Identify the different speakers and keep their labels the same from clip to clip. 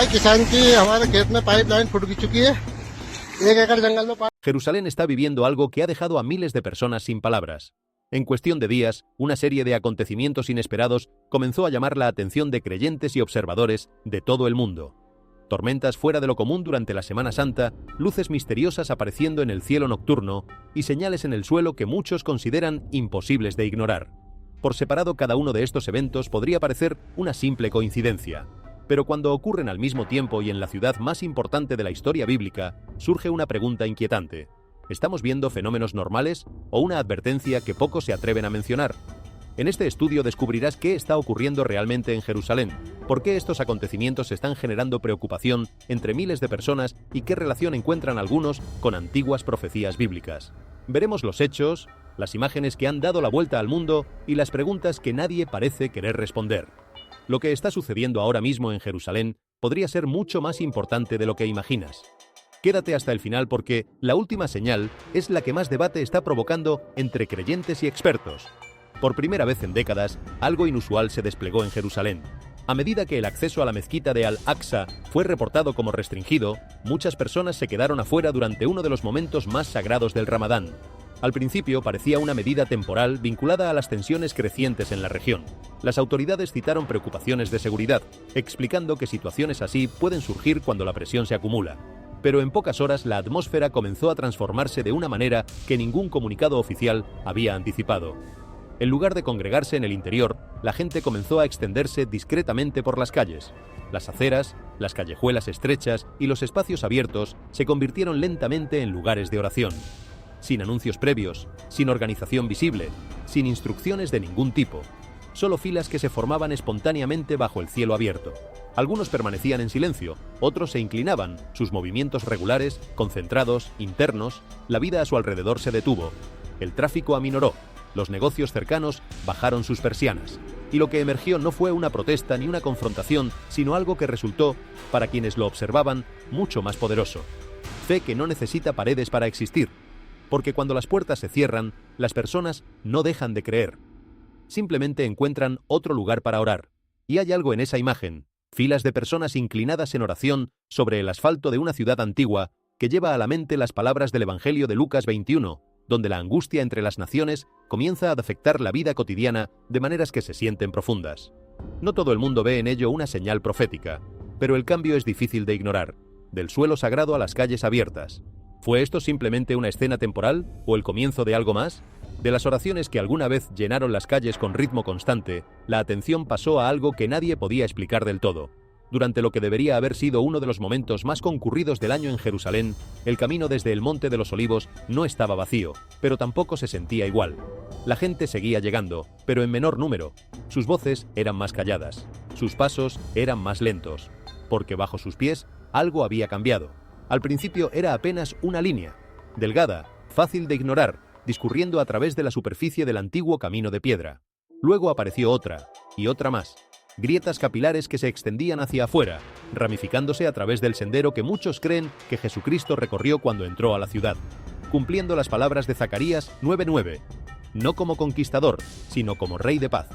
Speaker 1: भाई किसान की हमारे खेत में पाइपलाइन फूट चुकी है 1 एकड़ जंगल में
Speaker 2: Jerusalén está viviendo algo que ha dejado a miles de personas sin palabras. En cuestión de días, una serie de acontecimientos inesperados comenzó a llamar la atención de creyentes y observadores de todo el mundo. Tormentas fuera de lo común durante la Semana Santa, luces misteriosas apareciendo en el cielo nocturno y señales en el suelo que muchos consideran imposibles de ignorar. Por separado, cada uno de estos eventos podría parecer una simple coincidencia. Pero cuando ocurren al mismo tiempo y en la ciudad más importante de la historia bíblica, surge una pregunta inquietante. ¿Estamos viendo fenómenos normales o una advertencia que pocos se atreven a mencionar? En este estudio descubrirás qué está ocurriendo realmente en Jerusalén, por qué estos acontecimientos están generando preocupación entre miles de personas y qué relación encuentran algunos con antiguas profecías bíblicas. Veremos los hechos, las imágenes que han dado la vuelta al mundo y las preguntas que nadie parece querer responder. Lo que está sucediendo ahora mismo en Jerusalén podría ser mucho más importante de lo que imaginas. Quédate hasta el final porque la última señal es la que más debate está provocando entre creyentes y expertos. Por primera vez en décadas, algo inusual se desplegó en Jerusalén. A medida que el acceso a la mezquita de Al-Aqsa fue reportado como restringido, muchas personas se quedaron afuera durante uno de los momentos más sagrados del Ramadán. Al principio parecía una medida temporal vinculada a las tensiones crecientes en la región. Las autoridades citaron preocupaciones de seguridad, explicando que situaciones así pueden surgir cuando la presión se acumula. Pero en pocas horas la atmósfera comenzó a transformarse de una manera que ningún comunicado oficial había anticipado. En lugar de congregarse en el interior, la gente comenzó a extenderse discretamente por las calles. Las aceras, las callejuelas estrechas y los espacios abiertos se convirtieron lentamente en lugares de oración. Sin anuncios previos, sin organización visible, sin instrucciones de ningún tipo. Solo filas que se formaban espontáneamente bajo el cielo abierto. Algunos permanecían en silencio, otros se inclinaban, sus movimientos regulares, concentrados, internos, la vida a su alrededor se detuvo. El tráfico aminoró, los negocios cercanos bajaron sus persianas. Y lo que emergió no fue una protesta ni una confrontación, sino algo que resultó, para quienes lo observaban, mucho más poderoso. Fe que no necesita paredes para existir. Porque cuando las puertas se cierran, las personas no dejan de creer. Simplemente encuentran otro lugar para orar. Y hay algo en esa imagen, filas de personas inclinadas en oración sobre el asfalto de una ciudad antigua, que lleva a la mente las palabras del Evangelio de Lucas 21, donde la angustia entre las naciones comienza a afectar la vida cotidiana de maneras que se sienten profundas. No todo el mundo ve en ello una señal profética, pero el cambio es difícil de ignorar, del suelo sagrado a las calles abiertas. ¿Fue esto simplemente una escena temporal o el comienzo de algo más? De las oraciones que alguna vez llenaron las calles con ritmo constante, la atención pasó a algo que nadie podía explicar del todo. Durante lo que debería haber sido uno de los momentos más concurridos del año en Jerusalén, el camino desde el Monte de los Olivos no estaba vacío, pero tampoco se sentía igual. La gente seguía llegando, pero en menor número. Sus voces eran más calladas, sus pasos eran más lentos, porque bajo sus pies algo había cambiado. Al principio era apenas una línea, delgada, fácil de ignorar, discurriendo a través de la superficie del antiguo camino de piedra. Luego apareció otra, y otra más. Grietas capilares que se extendían hacia afuera, ramificándose a través del sendero que muchos creen que Jesucristo recorrió cuando entró a la ciudad, cumpliendo las palabras de Zacarías 9:9, no como conquistador, sino como rey de paz.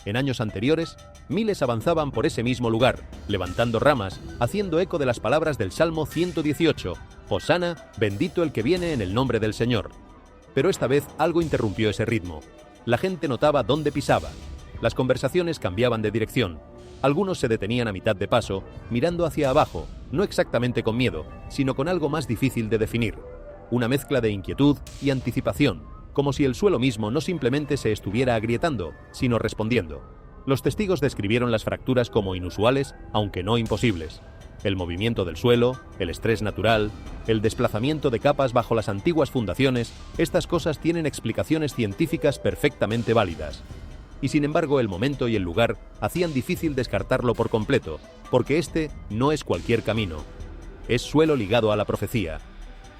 Speaker 2: En años anteriores, miles avanzaban por ese mismo lugar, levantando ramas, haciendo eco de las palabras del Salmo 118, Hosana, bendito el que viene en el nombre del Señor. Pero esta vez algo interrumpió ese ritmo. La gente notaba dónde pisaba. Las conversaciones cambiaban de dirección. Algunos se detenían a mitad de paso, mirando hacia abajo, no exactamente con miedo, sino con algo más difícil de definir. Una mezcla de inquietud y anticipación, como si el suelo mismo no simplemente se estuviera agrietando, sino respondiendo. Los testigos describieron las fracturas como inusuales, aunque no imposibles. El movimiento del suelo, el estrés natural, el desplazamiento de capas bajo las antiguas fundaciones, estas cosas tienen explicaciones científicas perfectamente válidas. Y sin embargo, el momento y el lugar hacían difícil descartarlo por completo, porque este no es cualquier camino. Es suelo ligado a la profecía.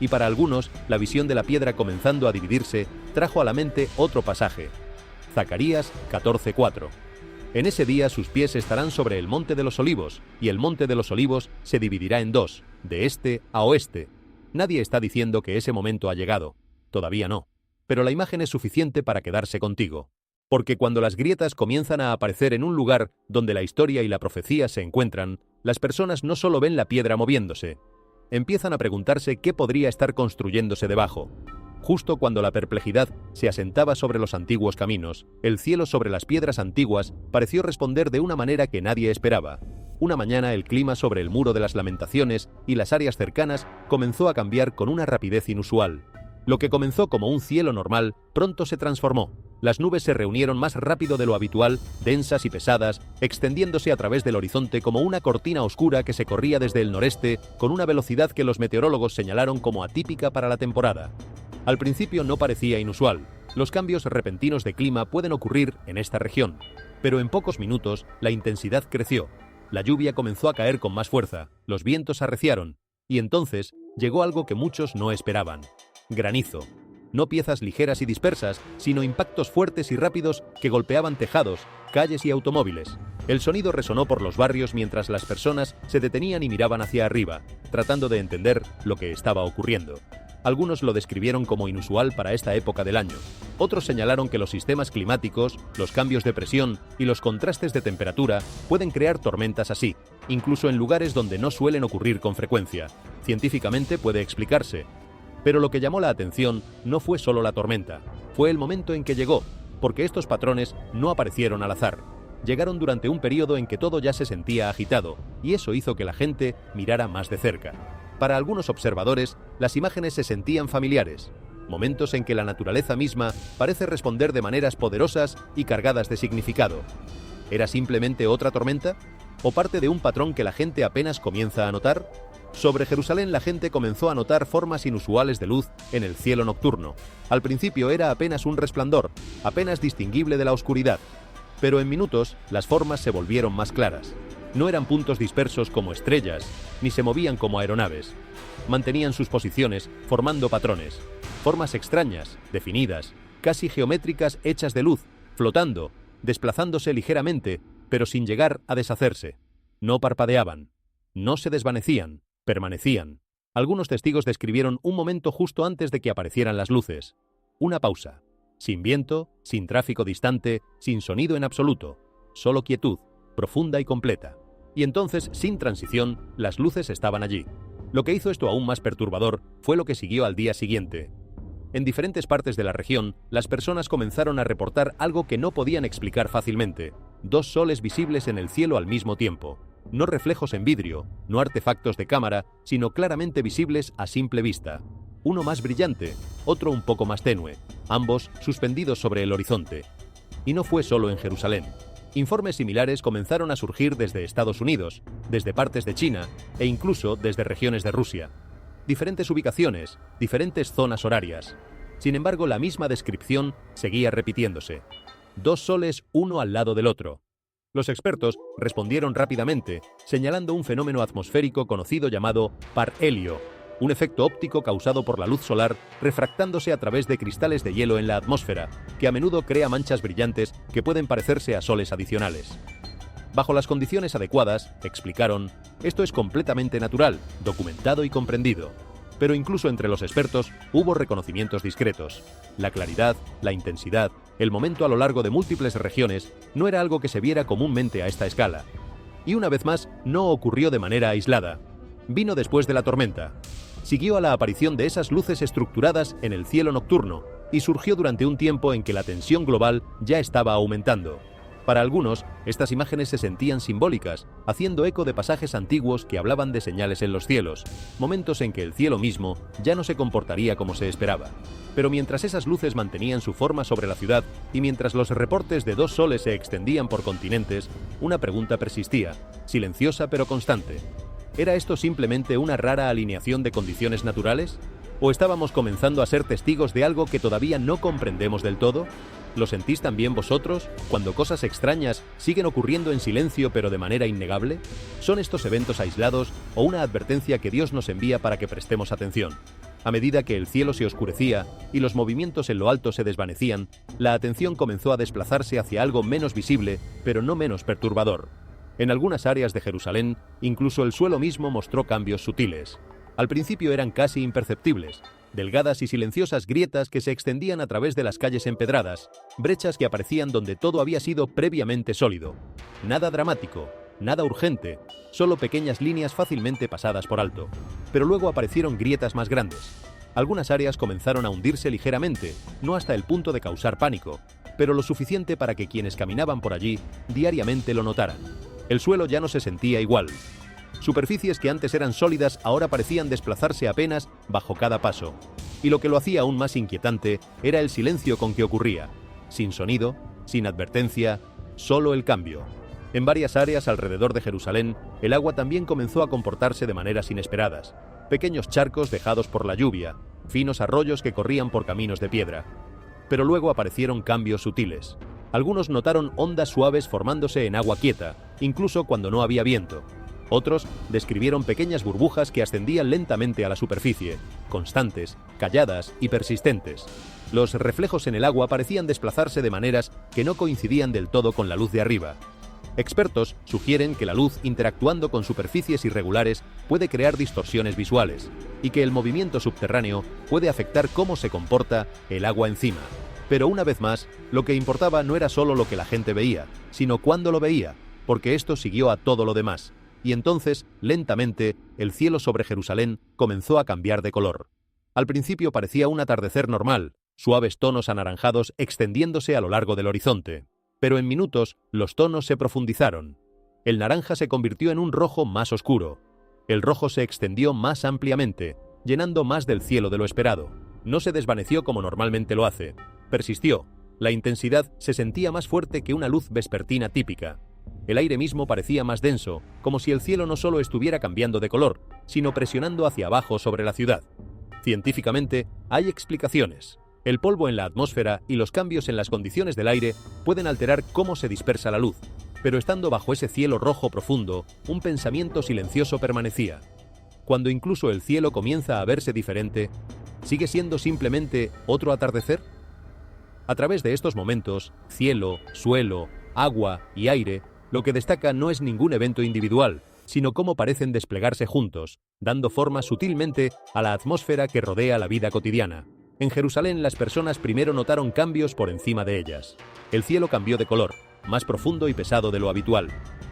Speaker 2: Y para algunos, la visión de la piedra comenzando a dividirse trajo a la mente otro pasaje. Zacarías 14:4. En ese día sus pies estarán sobre el Monte de los Olivos, y el Monte de los Olivos se dividirá en dos, de este a oeste. Nadie está diciendo que ese momento ha llegado. Todavía no. Pero la imagen es suficiente para quedarse contigo. Porque cuando las grietas comienzan a aparecer en un lugar donde la historia y la profecía se encuentran, las personas no solo ven la piedra moviéndose, empiezan a preguntarse qué podría estar construyéndose debajo. Justo cuando la perplejidad se asentaba sobre los antiguos caminos, el cielo sobre las piedras antiguas pareció responder de una manera que nadie esperaba. Una mañana el clima sobre el Muro de las Lamentaciones y las áreas cercanas comenzó a cambiar con una rapidez inusual. Lo que comenzó como un cielo normal pronto se transformó. Las nubes se reunieron más rápido de lo habitual, densas y pesadas, extendiéndose a través del horizonte como una cortina oscura que se corría desde el noreste con una velocidad que los meteorólogos señalaron como atípica para la temporada. Al principio no parecía inusual. Los cambios repentinos de clima pueden ocurrir en esta región, pero en pocos minutos la intensidad creció. La lluvia comenzó a caer con más fuerza, los vientos arreciaron, y entonces llegó algo que muchos no esperaban: granizo. No piezas ligeras y dispersas, sino impactos fuertes y rápidos que golpeaban tejados, calles y automóviles. El sonido resonó por los barrios mientras las personas se detenían y miraban hacia arriba, tratando de entender lo que estaba ocurriendo. Algunos lo describieron como inusual para esta época del año. Otros señalaron que los sistemas climáticos, los cambios de presión y los contrastes de temperatura pueden crear tormentas así, incluso en lugares donde no suelen ocurrir con frecuencia. Científicamente puede explicarse. Pero lo que llamó la atención no fue solo la tormenta, fue el momento en que llegó, porque estos patrones no aparecieron al azar. Llegaron durante un periodo en que todo ya se sentía agitado, y eso hizo que la gente mirara más de cerca. Para algunos observadores, las imágenes se sentían familiares, momentos en que la naturaleza misma parece responder de maneras poderosas y cargadas de significado. ¿Era simplemente otra tormenta? ¿O parte de un patrón que la gente apenas comienza a notar? Sobre Jerusalén la gente comenzó a notar formas inusuales de luz en el cielo nocturno. Al principio era apenas un resplandor, apenas distinguible de la oscuridad. Pero en minutos las formas se volvieron más claras. No eran puntos dispersos como estrellas, ni se movían como aeronaves. Mantenían sus posiciones, formando patrones. Formas extrañas, definidas, casi geométricas hechas de luz, flotando, desplazándose ligeramente, pero sin llegar a deshacerse. No parpadeaban, no se desvanecían, permanecían. Algunos testigos describieron un momento justo antes de que aparecieran las luces. Una pausa. Sin viento, sin tráfico distante, sin sonido en absoluto. Solo quietud, profunda y completa. Y entonces, sin transición, las luces estaban allí. Lo que hizo esto aún más perturbador fue lo que siguió al día siguiente. En diferentes partes de la región, las personas comenzaron a reportar algo que no podían explicar fácilmente: dos soles visibles en el cielo al mismo tiempo. No reflejos en vidrio, no artefactos de cámara, sino claramente visibles a simple vista. Uno más brillante, otro un poco más tenue, ambos suspendidos sobre el horizonte. Y no fue solo en Jerusalén. Informes similares comenzaron a surgir desde Estados Unidos, desde partes de China e incluso desde regiones de Rusia. Diferentes ubicaciones, diferentes zonas horarias. Sin embargo, la misma descripción seguía repitiéndose. Dos soles uno al lado del otro. Los expertos respondieron rápidamente, señalando un fenómeno atmosférico conocido llamado parhelio, un efecto óptico causado por la luz solar refractándose a través de cristales de hielo en la atmósfera, que a menudo crea manchas brillantes que pueden parecerse a soles adicionales. Bajo las condiciones adecuadas, explicaron, esto es completamente natural, documentado y comprendido. Pero incluso entre los expertos hubo reconocimientos discretos. La claridad, la intensidad, el momento a lo largo de múltiples regiones no era algo que se viera comúnmente a esta escala. Y una vez más, no ocurrió de manera aislada. Vino después de la tormenta. Siguió a la aparición de esas luces estructuradas en el cielo nocturno y surgió durante un tiempo en que la tensión global ya estaba aumentando. Para algunos, estas imágenes se sentían simbólicas, haciendo eco de pasajes antiguos que hablaban de señales en los cielos, momentos en que el cielo mismo ya no se comportaría como se esperaba. Pero mientras esas luces mantenían su forma sobre la ciudad y mientras los reportes de dos soles se extendían por continentes, una pregunta persistía, silenciosa pero constante. ¿Era esto simplemente una rara alineación de condiciones naturales? ¿O estábamos comenzando a ser testigos de algo que todavía no comprendemos del todo? ¿Lo sentís también vosotros, cuando cosas extrañas siguen ocurriendo en silencio pero de manera innegable? ¿Son estos eventos aislados o una advertencia que Dios nos envía para que prestemos atención? A medida que el cielo se oscurecía y los movimientos en lo alto se desvanecían, la atención comenzó a desplazarse hacia algo menos visible, pero no menos perturbador. En algunas áreas de Jerusalén, incluso el suelo mismo mostró cambios sutiles. Al principio eran casi imperceptibles, delgadas y silenciosas grietas que se extendían a través de las calles empedradas, brechas que aparecían donde todo había sido previamente sólido. Nada dramático, nada urgente, solo pequeñas líneas fácilmente pasadas por alto. Pero luego aparecieron grietas más grandes. Algunas áreas comenzaron a hundirse ligeramente, no hasta el punto de causar pánico, pero lo suficiente para que quienes caminaban por allí diariamente lo notaran. El suelo ya no se sentía igual. Superficies que antes eran sólidas ahora parecían desplazarse apenas bajo cada paso. Y lo que lo hacía aún más inquietante era el silencio con que ocurría. Sin sonido, sin advertencia, solo el cambio. En varias áreas alrededor de Jerusalén, el agua también comenzó a comportarse de maneras inesperadas. Pequeños charcos dejados por la lluvia, finos arroyos que corrían por caminos de piedra. Pero luego aparecieron cambios sutiles. Algunos notaron ondas suaves formándose en agua quieta, incluso cuando no había viento. Otros describieron pequeñas burbujas que ascendían lentamente a la superficie, constantes, calladas y persistentes. Los reflejos en el agua parecían desplazarse de maneras que no coincidían del todo con la luz de arriba. Expertos sugieren que la luz interactuando con superficies irregulares puede crear distorsiones visuales y que el movimiento subterráneo puede afectar cómo se comporta el agua encima. Pero una vez más, lo que importaba no era solo lo que la gente veía, sino cuándo lo veía, porque esto siguió a todo lo demás. Y entonces, lentamente, el cielo sobre Jerusalén comenzó a cambiar de color. Al principio parecía un atardecer normal, suaves tonos anaranjados extendiéndose a lo largo del horizonte. Pero en minutos los tonos se profundizaron. El naranja se convirtió en un rojo más oscuro. El rojo se extendió más ampliamente, llenando más del cielo de lo esperado. No se desvaneció como normalmente lo hace. Persistió. La intensidad se sentía más fuerte que una luz vespertina típica. El aire mismo parecía más denso, como si el cielo no solo estuviera cambiando de color, sino presionando hacia abajo sobre la ciudad. Científicamente, hay explicaciones. El polvo en la atmósfera y los cambios en las condiciones del aire pueden alterar cómo se dispersa la luz, pero estando bajo ese cielo rojo profundo, un pensamiento silencioso permanecía. Cuando incluso el cielo comienza a verse diferente, ¿sigue siendo simplemente otro atardecer? A través de estos momentos, cielo, suelo, agua y aire, lo que destaca no es ningún evento individual, sino cómo parecen desplegarse juntos, dando forma sutilmente a la atmósfera que rodea la vida cotidiana. En Jerusalén las personas primero notaron cambios por encima de ellas. El cielo cambió de color, más profundo y pesado de lo habitual.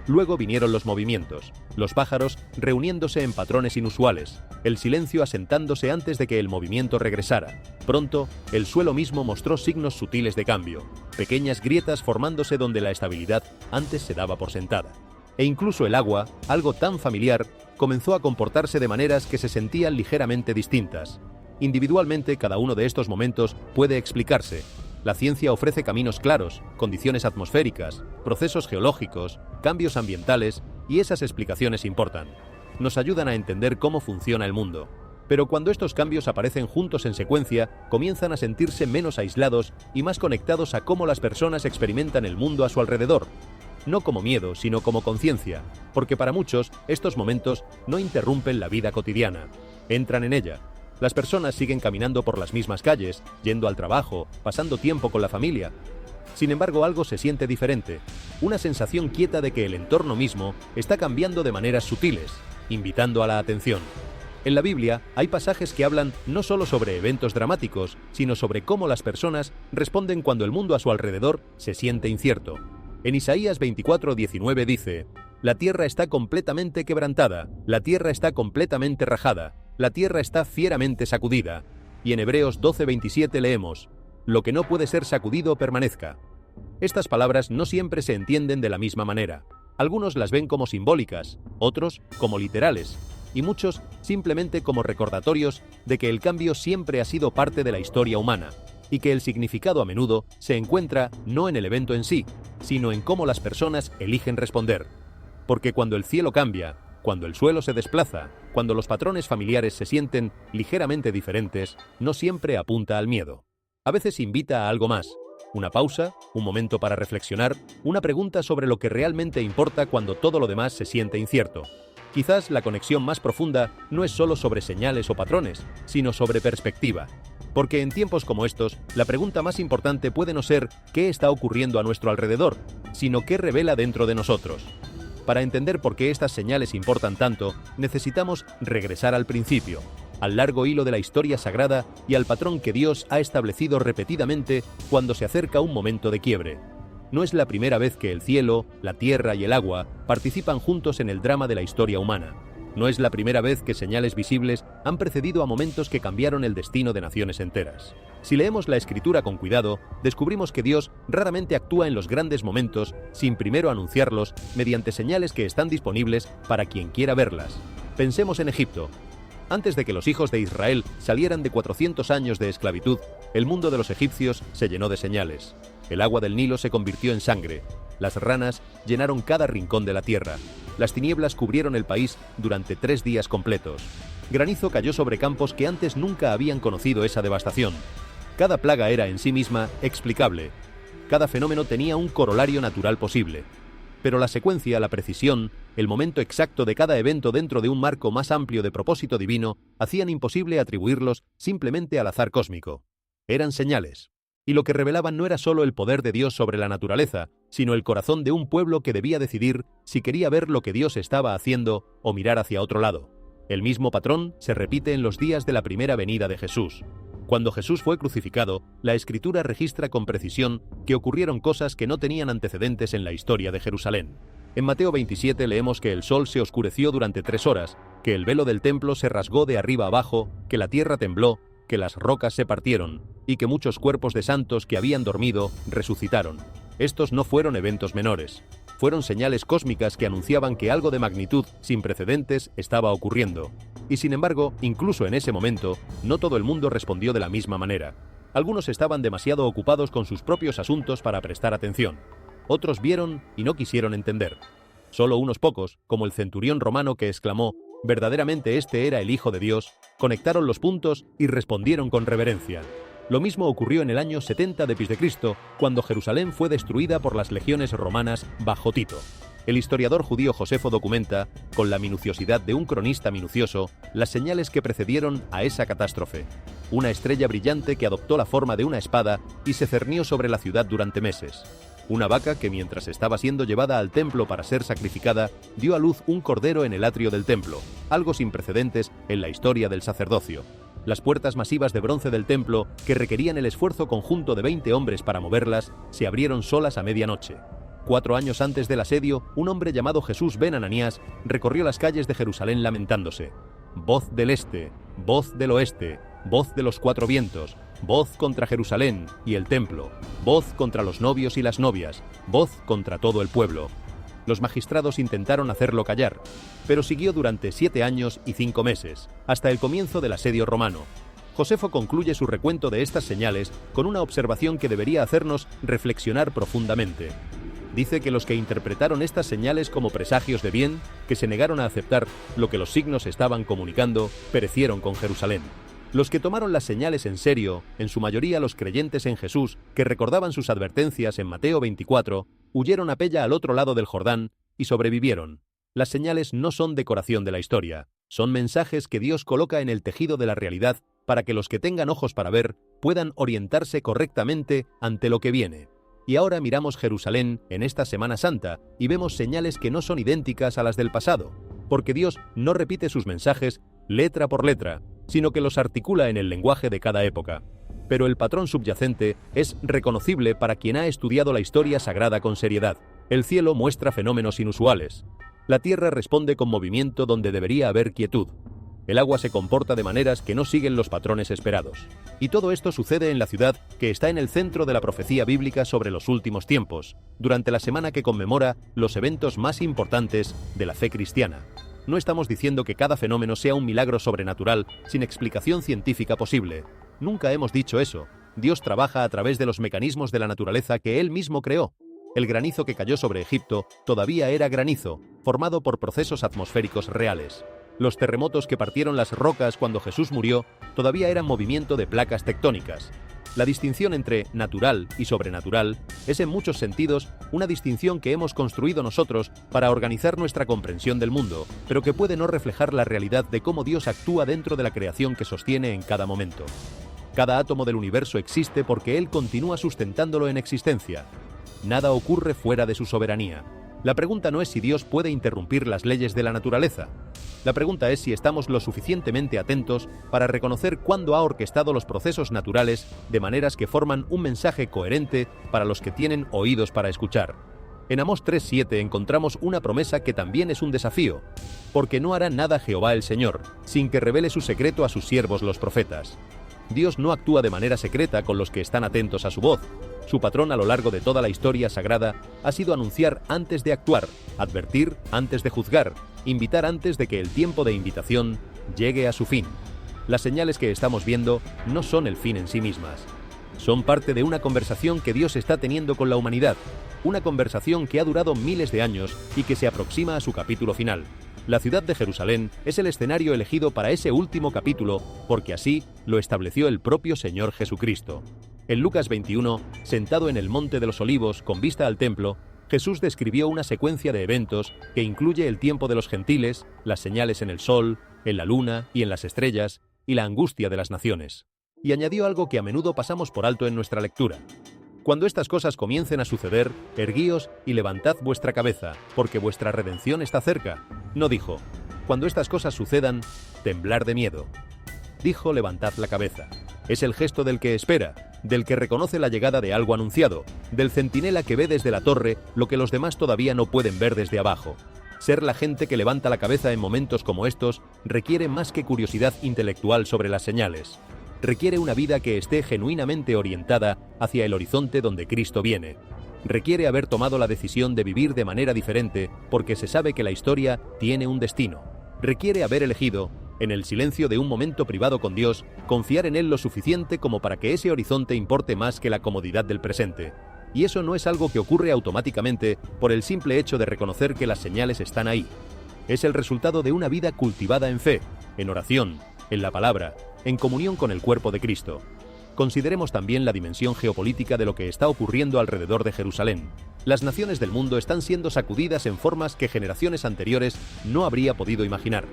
Speaker 2: Luego vinieron los movimientos, los pájaros reuniéndose en patrones inusuales, el silencio asentándose antes de que el movimiento regresara. Pronto, el suelo mismo mostró signos sutiles de cambio, pequeñas grietas formándose donde la estabilidad antes se daba por sentada. E incluso el agua, algo tan familiar, comenzó a comportarse de maneras que se sentían ligeramente distintas. Individualmente, cada uno de estos momentos puede explicarse. La ciencia ofrece caminos claros, condiciones atmosféricas, procesos geológicos, cambios ambientales, y esas explicaciones importan. Nos ayudan a entender cómo funciona el mundo. Pero cuando estos cambios aparecen juntos en secuencia, comienzan a sentirse menos aislados y más conectados a cómo las personas experimentan el mundo a su alrededor. No como miedo, sino como conciencia, porque para muchos estos momentos no interrumpen la vida cotidiana, entran en ella. Las personas siguen caminando por las mismas calles, yendo al trabajo, pasando tiempo con la familia. Sin embargo, algo se siente diferente, una sensación quieta de que el entorno mismo está cambiando de maneras sutiles, invitando a la atención. En la Biblia hay pasajes que hablan no solo sobre eventos dramáticos, sino sobre cómo las personas responden cuando el mundo a su alrededor se siente incierto. En Isaías 24:19 dice: «La tierra está completamente quebrantada, la tierra está completamente rajada, la tierra está fieramente sacudida». Y en Hebreos 12:27 leemos: «Lo que no puede ser sacudido permanezca». Estas palabras no siempre se entienden de la misma manera. Algunos las ven como simbólicas, otros como literales, y muchos simplemente como recordatorios de que el cambio siempre ha sido parte de la historia humana, y que el significado a menudo se encuentra no en el evento en sí, sino en cómo las personas eligen responder. Porque cuando el cielo cambia, cuando el suelo se desplaza, cuando los patrones familiares se sienten ligeramente diferentes, no siempre apunta al miedo. A veces invita a algo más, una pausa, un momento para reflexionar, una pregunta sobre lo que realmente importa cuando todo lo demás se siente incierto. Quizás la conexión más profunda no es solo sobre señales o patrones, sino sobre perspectiva. Porque en tiempos como estos, la pregunta más importante puede no ser ¿qué está ocurriendo a nuestro alrededor?, sino ¿qué revela dentro de nosotros? Para entender por qué estas señales importan tanto, necesitamos regresar al principio, al largo hilo de la historia sagrada y al patrón que Dios ha establecido repetidamente cuando se acerca un momento de quiebre. No es la primera vez que el cielo, la tierra y el agua participan juntos en el drama de la historia humana. No es la primera vez que señales visibles han precedido a momentos que cambiaron el destino de naciones enteras. Si leemos la Escritura con cuidado, descubrimos que Dios raramente actúa en los grandes momentos sin primero anunciarlos mediante señales que están disponibles para quien quiera verlas. Pensemos en Egipto. Antes de que los hijos de Israel salieran de 400 años de esclavitud, el mundo de los egipcios se llenó de señales. El agua del Nilo se convirtió en sangre. Las ranas llenaron cada rincón de la tierra. Las tinieblas cubrieron el país durante 3 días completos. Granizo cayó sobre campos que antes nunca habían conocido esa devastación. Cada plaga era en sí misma explicable. Cada fenómeno tenía un corolario natural posible. Pero la secuencia, la precisión, el momento exacto de cada evento dentro de un marco más amplio de propósito divino hacían imposible atribuirlos simplemente al azar cósmico. Eran señales. Y lo que revelaban no era solo el poder de Dios sobre la naturaleza, sino el corazón de un pueblo que debía decidir si quería ver lo que Dios estaba haciendo o mirar hacia otro lado. El mismo patrón se repite en los días de la primera venida de Jesús. Cuando Jesús fue crucificado, la Escritura registra con precisión que ocurrieron cosas que no tenían antecedentes en la historia de Jerusalén. En Mateo 27 leemos que el sol se oscureció durante 3 horas, que el velo del templo se rasgó de arriba abajo, que la tierra tembló, que las rocas se partieron, y que muchos cuerpos de santos que habían dormido resucitaron. Estos no fueron eventos menores. Fueron señales cósmicas que anunciaban que algo de magnitud sin precedentes estaba ocurriendo. Y sin embargo, incluso en ese momento, no todo el mundo respondió de la misma manera. Algunos estaban demasiado ocupados con sus propios asuntos para prestar atención. Otros vieron y no quisieron entender. Solo unos pocos, como el centurión romano que exclamó: «Verdaderamente este era el Hijo de Dios», conectaron los puntos y respondieron con reverencia. Lo mismo ocurrió en el año 70 d.C., cuando Jerusalén fue destruida por las legiones romanas bajo Tito. El historiador judío Josefo documenta, con la minuciosidad de un cronista minucioso, las señales que precedieron a esa catástrofe. Una estrella brillante que adoptó la forma de una espada y se cernió sobre la ciudad durante meses. Una vaca que, mientras estaba siendo llevada al templo para ser sacrificada, dio a luz un cordero en el atrio del templo, algo sin precedentes en la historia del sacerdocio. Las puertas masivas de bronce del templo, que requerían el esfuerzo conjunto de 20 hombres para moverlas, se abrieron solas a medianoche. 4 años antes del asedio, un hombre llamado Jesús ben Ananías recorrió las calles de Jerusalén lamentándose: «Voz del este, voz del oeste, voz de los 4 vientos, voz contra Jerusalén y el templo, voz contra los novios y las novias, voz contra todo el pueblo». Los magistrados intentaron hacerlo callar, pero siguió durante 7 años y 5 meses, hasta el comienzo del asedio romano. Josefo concluye su recuento de estas señales con una observación que debería hacernos reflexionar profundamente. Dice que los que interpretaron estas señales como presagios de bien, que se negaron a aceptar lo que los signos estaban comunicando, perecieron con Jerusalén. Los que tomaron las señales en serio, en su mayoría los creyentes en Jesús, que recordaban sus advertencias en Mateo 24, huyeron a Pella al otro lado del Jordán y sobrevivieron. Las señales no son decoración de la historia, son mensajes que Dios coloca en el tejido de la realidad para que los que tengan ojos para ver puedan orientarse correctamente ante lo que viene. Y ahora miramos Jerusalén en esta Semana Santa y vemos señales que no son idénticas a las del pasado, porque Dios no repite sus mensajes letra por letra, sino que los articula en el lenguaje de cada época. Pero el patrón subyacente es reconocible para quien ha estudiado la historia sagrada con seriedad. El cielo muestra fenómenos inusuales. La tierra responde con movimiento donde debería haber quietud. El agua se comporta de maneras que no siguen los patrones esperados. Y todo esto sucede en la ciudad que está en el centro de la profecía bíblica sobre los últimos tiempos, durante la semana que conmemora los eventos más importantes de la fe cristiana. No estamos diciendo que cada fenómeno sea un milagro sobrenatural sin explicación científica posible. Nunca hemos dicho eso. Dios trabaja a través de los mecanismos de la naturaleza que Él mismo creó. El granizo que cayó sobre Egipto todavía era granizo, formado por procesos atmosféricos reales. Los terremotos que partieron las rocas cuando Jesús murió todavía eran movimiento de placas tectónicas. La distinción entre natural y sobrenatural es en muchos sentidos una distinción que hemos construido nosotros para organizar nuestra comprensión del mundo, pero que puede no reflejar la realidad de cómo Dios actúa dentro de la creación que sostiene en cada momento. Cada átomo del universo existe porque Él continúa sustentándolo en existencia. Nada ocurre fuera de su soberanía. La pregunta no es si Dios puede interrumpir las leyes de la naturaleza. La pregunta es si estamos lo suficientemente atentos para reconocer cuándo ha orquestado los procesos naturales de maneras que forman un mensaje coherente para los que tienen oídos para escuchar. En Amós 3:7 encontramos una promesa que también es un desafío, porque no hará nada Jehová el Señor, sin que revele su secreto a sus siervos los profetas. Dios no actúa de manera secreta con los que están atentos a su voz. Su patrón a lo largo de toda la historia sagrada ha sido anunciar antes de actuar, advertir antes de juzgar, invitar antes de que el tiempo de invitación llegue a su fin. Las señales que estamos viendo no son el fin en sí mismas. Son parte de una conversación que Dios está teniendo con la humanidad, una conversación que ha durado miles de años y que se aproxima a su capítulo final. La ciudad de Jerusalén es el escenario elegido para ese último capítulo porque así lo estableció el propio Señor Jesucristo. En Lucas 21, sentado en el Monte de los Olivos con vista al templo, Jesús describió una secuencia de eventos que incluye el tiempo de los gentiles, las señales en el sol, en la luna y en las estrellas, y la angustia de las naciones. Y añadió algo que a menudo pasamos por alto en nuestra lectura. Cuando estas cosas comiencen a suceder, erguíos y levantad vuestra cabeza, porque vuestra redención está cerca. No dijo, cuando estas cosas sucedan, temblar de miedo. Dijo, levantad la cabeza. Es el gesto del que espera, del que reconoce la llegada de algo anunciado, del centinela que ve desde la torre lo que los demás todavía no pueden ver desde abajo. Ser la gente que levanta la cabeza en momentos como estos requiere más que curiosidad intelectual sobre las señales. Requiere una vida que esté genuinamente orientada hacia el horizonte donde Cristo viene. Requiere haber tomado la decisión de vivir de manera diferente porque se sabe que la historia tiene un destino. Requiere haber elegido, en el silencio de un momento privado con Dios, confiar en Él lo suficiente como para que ese horizonte importe más que la comodidad del presente. Y eso no es algo que ocurre automáticamente por el simple hecho de reconocer que las señales están ahí. Es el resultado de una vida cultivada en fe, en oración, en la palabra, en comunión con el cuerpo de Cristo. Consideremos también la dimensión geopolítica de lo que está ocurriendo alrededor de Jerusalén. Las naciones del mundo están siendo sacudidas en formas que generaciones anteriores no habría podido imaginar.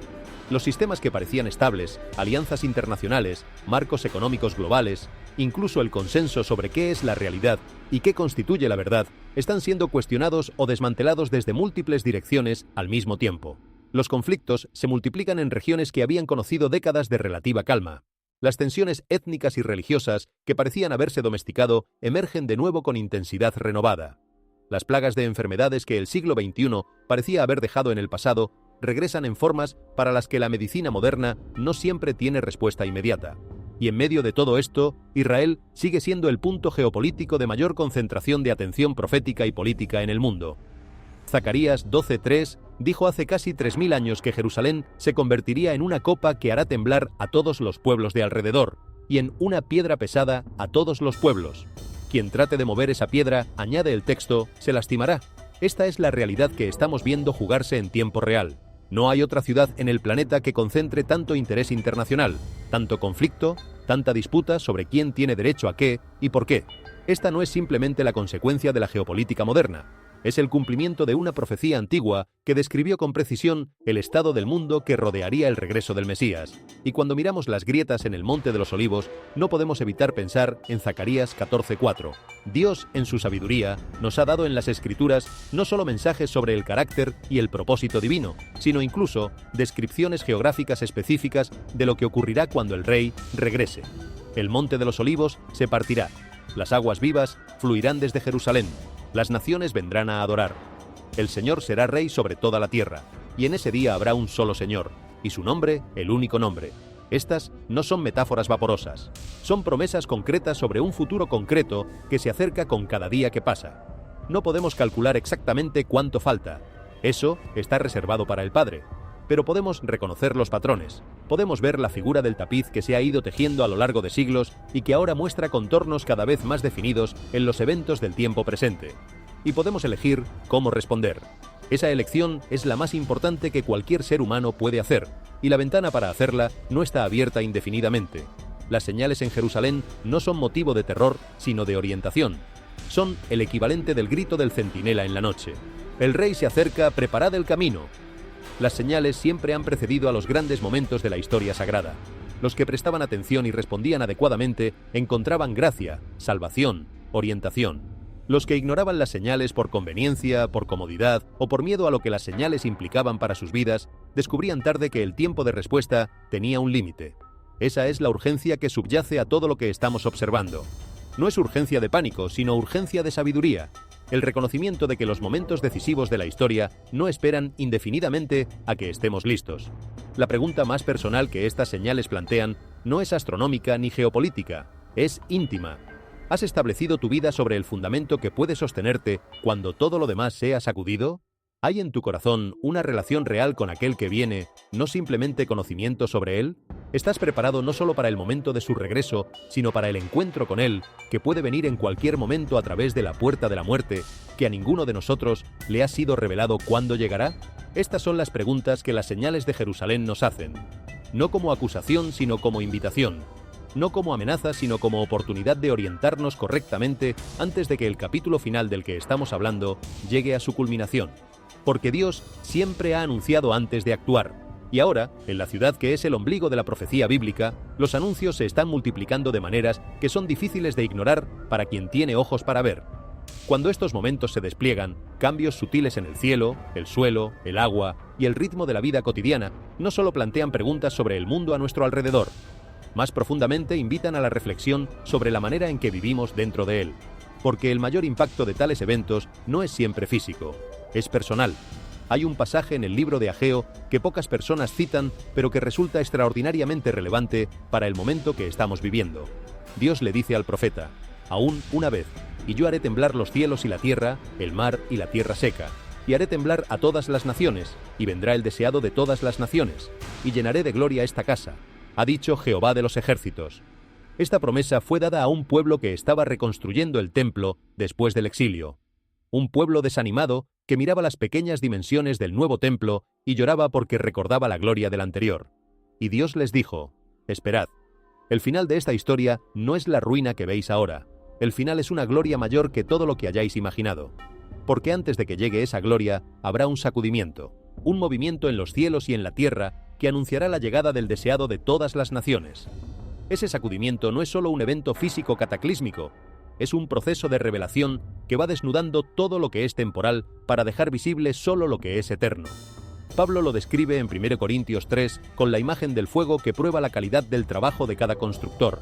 Speaker 2: Los sistemas que parecían estables, alianzas internacionales, marcos económicos globales, incluso el consenso sobre qué es la realidad y qué constituye la verdad, están siendo cuestionados o desmantelados desde múltiples direcciones al mismo tiempo. Los conflictos se multiplican en regiones que habían conocido décadas de relativa calma. Las tensiones étnicas y religiosas que parecían haberse domesticado emergen de nuevo con intensidad renovada. Las plagas de enfermedades que el siglo XXI parecía haber dejado en el pasado regresan en formas para las que la medicina moderna no siempre tiene respuesta inmediata. Y en medio de todo esto, Israel sigue siendo el punto geopolítico de mayor concentración de atención profética y política en el mundo. Zacarías 12:3 dijo hace casi 3000 años que Jerusalén se convertiría en una copa que hará temblar a todos los pueblos de alrededor, y en una piedra pesada a todos los pueblos. Quien trate de mover esa piedra, añade el texto, se lastimará. Esta es la realidad que estamos viendo jugarse en tiempo real. No hay otra ciudad en el planeta que concentre tanto interés internacional, tanto conflicto, tanta disputa sobre quién tiene derecho a qué y por qué. Esta no es simplemente la consecuencia de la geopolítica moderna. Es el cumplimiento de una profecía antigua que describió con precisión el estado del mundo que rodearía el regreso del Mesías. Y cuando miramos las grietas en el Monte de los Olivos, no podemos evitar pensar en Zacarías 14:4. Dios, en su sabiduría, nos ha dado en las Escrituras no solo mensajes sobre el carácter y el propósito divino, sino incluso descripciones geográficas específicas de lo que ocurrirá cuando el Rey regrese. El Monte de los Olivos se partirá. Las aguas vivas fluirán desde Jerusalén. Las naciones vendrán a adorar. El Señor será Rey sobre toda la tierra, y en ese día habrá un solo Señor, y su nombre, el único nombre. Estas no son metáforas vaporosas, son promesas concretas sobre un futuro concreto que se acerca con cada día que pasa. No podemos calcular exactamente cuánto falta. Eso está reservado para el Padre. Pero podemos reconocer los patrones. Podemos ver la figura del tapiz que se ha ido tejiendo a lo largo de siglos y que ahora muestra contornos cada vez más definidos en los eventos del tiempo presente. Y podemos elegir cómo responder. Esa elección es la más importante que cualquier ser humano puede hacer, y la ventana para hacerla no está abierta indefinidamente. Las señales en Jerusalén no son motivo de terror, sino de orientación. Son el equivalente del grito del centinela en la noche. El Rey se acerca, preparad el camino. Las señales siempre han precedido a los grandes momentos de la historia sagrada. Los que prestaban atención y respondían adecuadamente encontraban gracia, salvación, orientación. Los que ignoraban las señales por conveniencia, por comodidad o por miedo a lo que las señales implicaban para sus vidas, descubrían tarde que el tiempo de respuesta tenía un límite. Esa es la urgencia que subyace a todo lo que estamos observando. No es urgencia de pánico, sino urgencia de sabiduría. El reconocimiento de que los momentos decisivos de la historia no esperan indefinidamente a que estemos listos. La pregunta más personal que estas señales plantean no es astronómica ni geopolítica, es íntima. ¿Has establecido tu vida sobre el fundamento que puede sostenerte cuando todo lo demás sea sacudido? ¿Hay en tu corazón una relación real con aquel que viene, no simplemente conocimiento sobre él? ¿Estás preparado no solo para el momento de su regreso, sino para el encuentro con él, que puede venir en cualquier momento a través de la puerta de la muerte, que a ninguno de nosotros le ha sido revelado cuándo llegará? Estas son las preguntas que las señales de Jerusalén nos hacen. No como acusación, sino como invitación. No como amenaza, sino como oportunidad de orientarnos correctamente antes de que el capítulo final del que estamos hablando llegue a su culminación. Porque Dios siempre ha anunciado antes de actuar. Y ahora, en la ciudad que es el ombligo de la profecía bíblica, los anuncios se están multiplicando de maneras que son difíciles de ignorar para quien tiene ojos para ver. Cuando estos momentos se despliegan, cambios sutiles en el cielo, el suelo, el agua y el ritmo de la vida cotidiana no solo plantean preguntas sobre el mundo a nuestro alrededor, más profundamente invitan a la reflexión sobre la manera en que vivimos dentro de él, porque el mayor impacto de tales eventos no es siempre físico, es personal. Hay un pasaje en el libro de Ageo que pocas personas citan, pero que resulta extraordinariamente relevante para el momento que estamos viviendo. Dios le dice al profeta: «Aún una vez, y yo haré temblar los cielos y la tierra, el mar y la tierra seca, y haré temblar a todas las naciones, y vendrá el deseado de todas las naciones, y llenaré de gloria esta casa», ha dicho Jehová de los ejércitos. Esta promesa fue dada a un pueblo que estaba reconstruyendo el templo después del exilio. Un pueblo desanimado que miraba las pequeñas dimensiones del nuevo templo y lloraba porque recordaba la gloria del anterior. Y Dios les dijo: «Esperad. El final de esta historia no es la ruina que veis ahora. El final es una gloria mayor que todo lo que hayáis imaginado. Porque antes de que llegue esa gloria, habrá un sacudimiento, un movimiento en los cielos y en la tierra que anunciará la llegada del deseado de todas las naciones. Ese sacudimiento no es solo un evento físico cataclísmico, es un proceso de revelación que va desnudando todo lo que es temporal para dejar visible solo lo que es eterno. Pablo lo describe en 1 Corintios 3 con la imagen del fuego que prueba la calidad del trabajo de cada constructor.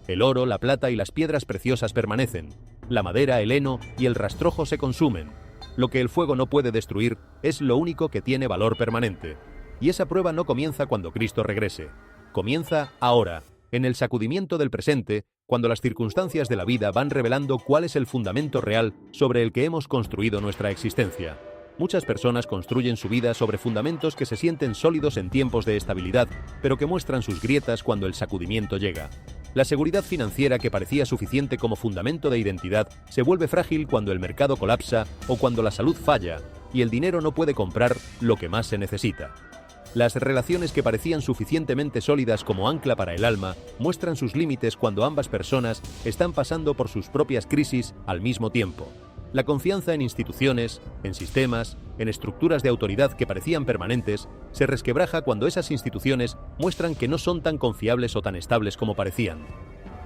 Speaker 2: El oro, la plata y las piedras preciosas permanecen, la madera, el heno y el rastrojo se consumen. Lo que el fuego no puede destruir es lo único que tiene valor permanente. Y esa prueba no comienza cuando Cristo regrese. Comienza ahora, en el sacudimiento del presente, cuando las circunstancias de la vida van revelando cuál es el fundamento real sobre el que hemos construido nuestra existencia. Muchas personas construyen su vida sobre fundamentos que se sienten sólidos en tiempos de estabilidad, pero que muestran sus grietas cuando el sacudimiento llega. La seguridad financiera que parecía suficiente como fundamento de identidad se vuelve frágil cuando el mercado colapsa o cuando la salud falla y el dinero no puede comprar lo que más se necesita. Las relaciones que parecían suficientemente sólidas como ancla para el alma muestran sus límites cuando ambas personas están pasando por sus propias crisis al mismo tiempo. La confianza en instituciones, en sistemas, en estructuras de autoridad que parecían permanentes, se resquebraja cuando esas instituciones muestran que no son tan confiables o tan estables como parecían.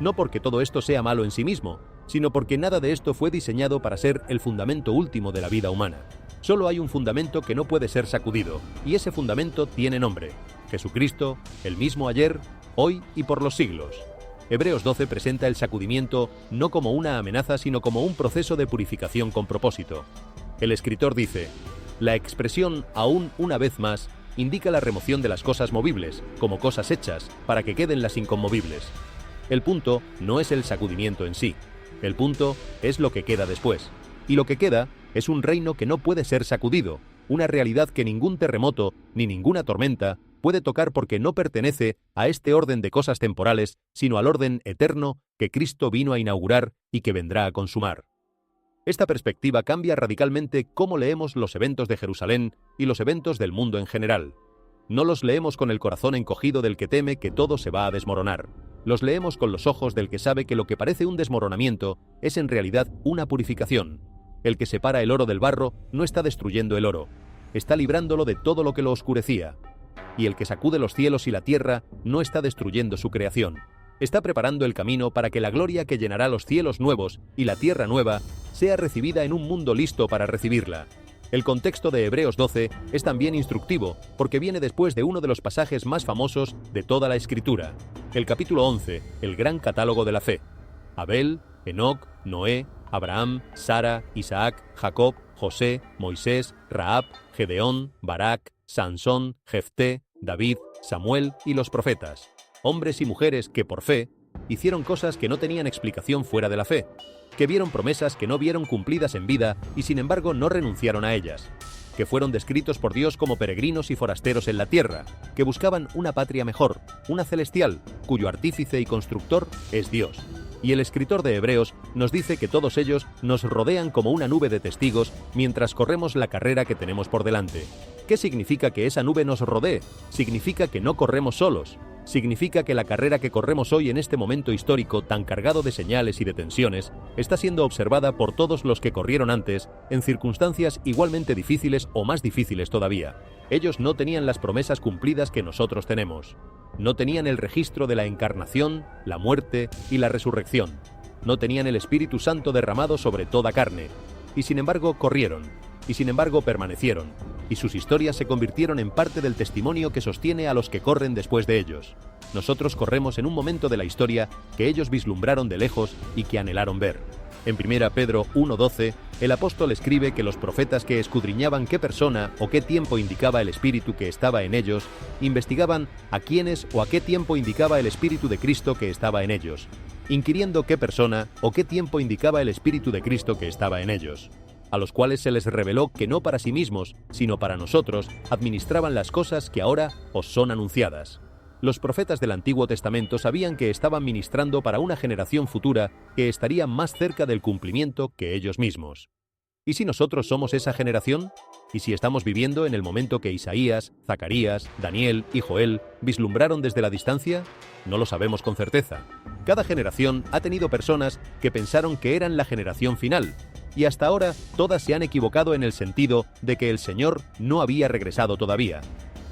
Speaker 2: No porque todo esto sea malo en sí mismo, sino porque nada de esto fue diseñado para ser el fundamento último de la vida humana. Solo hay un fundamento que no puede ser sacudido, y ese fundamento tiene nombre: Jesucristo, el mismo ayer, hoy y por los siglos. Hebreos 12 presenta el sacudimiento no como una amenaza, sino como un proceso de purificación con propósito. El escritor dice: la expresión «aún una vez más» indica la remoción de las cosas movibles, como cosas hechas, para que queden las inconmovibles. El punto no es el sacudimiento en sí, el punto es lo que queda después. Y lo que queda es un reino que no puede ser sacudido, una realidad que ningún terremoto ni ninguna tormenta puede tocar porque no pertenece a este orden de cosas temporales, sino al orden eterno que Cristo vino a inaugurar y que vendrá a consumar. Esta perspectiva cambia radicalmente cómo leemos los eventos de Jerusalén y los eventos del mundo en general. No los leemos con el corazón encogido del que teme que todo se va a desmoronar. Los leemos con los ojos del que sabe que lo que parece un desmoronamiento es en realidad una purificación. El que separa el oro del barro no está destruyendo el oro, está librándolo de todo lo que lo oscurecía. Y el que sacude los cielos y la tierra no está destruyendo su creación, está preparando el camino para que la gloria que llenará los cielos nuevos y la tierra nueva sea recibida en un mundo listo para recibirla. El contexto de Hebreos 12 es también instructivo porque viene después de uno de los pasajes más famosos de toda la Escritura, el capítulo 11, el gran catálogo de la fe. Abel, Enoc, Noé, Abraham, Sara, Isaac, Jacob, José, Moisés, Rahab, Gedeón, Barak, Sansón, Jefté, David, Samuel y los profetas, hombres y mujeres que por fe hicieron cosas que no tenían explicación fuera de la fe, que vieron promesas que no vieron cumplidas en vida y sin embargo no renunciaron a ellas, que fueron descritos por Dios como peregrinos y forasteros en la tierra, que buscaban una patria mejor, una celestial, cuyo artífice y constructor es Dios. Y el escritor de Hebreos nos dice que todos ellos nos rodean como una nube de testigos mientras corremos la carrera que tenemos por delante. ¿Qué significa que esa nube nos rodee? Significa que no corremos solos. Significa que la carrera que corremos hoy en este momento histórico tan cargado de señales y de tensiones está siendo observada por todos los que corrieron antes en circunstancias igualmente difíciles o más difíciles todavía. Ellos no tenían las promesas cumplidas que nosotros tenemos. No tenían el registro de la encarnación, la muerte y la resurrección. No tenían el Espíritu Santo derramado sobre toda carne. Y sin embargo corrieron. Y sin embargo permanecieron. Y sus historias se convirtieron en parte del testimonio que sostiene a los que corren después de ellos. Nosotros corremos en un momento de la historia que ellos vislumbraron de lejos y que anhelaron ver. En 1 Pedro 1:12, el apóstol escribe que los profetas que escudriñaban qué persona o qué tiempo indicaba el Espíritu que estaba en ellos, investigaban a quiénes o a qué tiempo indicaba el Espíritu de Cristo que estaba en ellos, inquiriendo qué persona o qué tiempo indicaba el Espíritu de Cristo que estaba en ellos, a los cuales se les reveló que no para sí mismos, sino para nosotros, administraban las cosas que ahora os son anunciadas. Los profetas del Antiguo Testamento sabían que estaban ministrando para una generación futura que estaría más cerca del cumplimiento que ellos mismos. ¿Y si nosotros somos esa generación? ¿Y si estamos viviendo en el momento que Isaías, Zacarías, Daniel y Joel vislumbraron desde la distancia? No lo sabemos con certeza. Cada generación ha tenido personas que pensaron que eran la generación final, y hasta ahora todas se han equivocado en el sentido de que el Señor no había regresado todavía.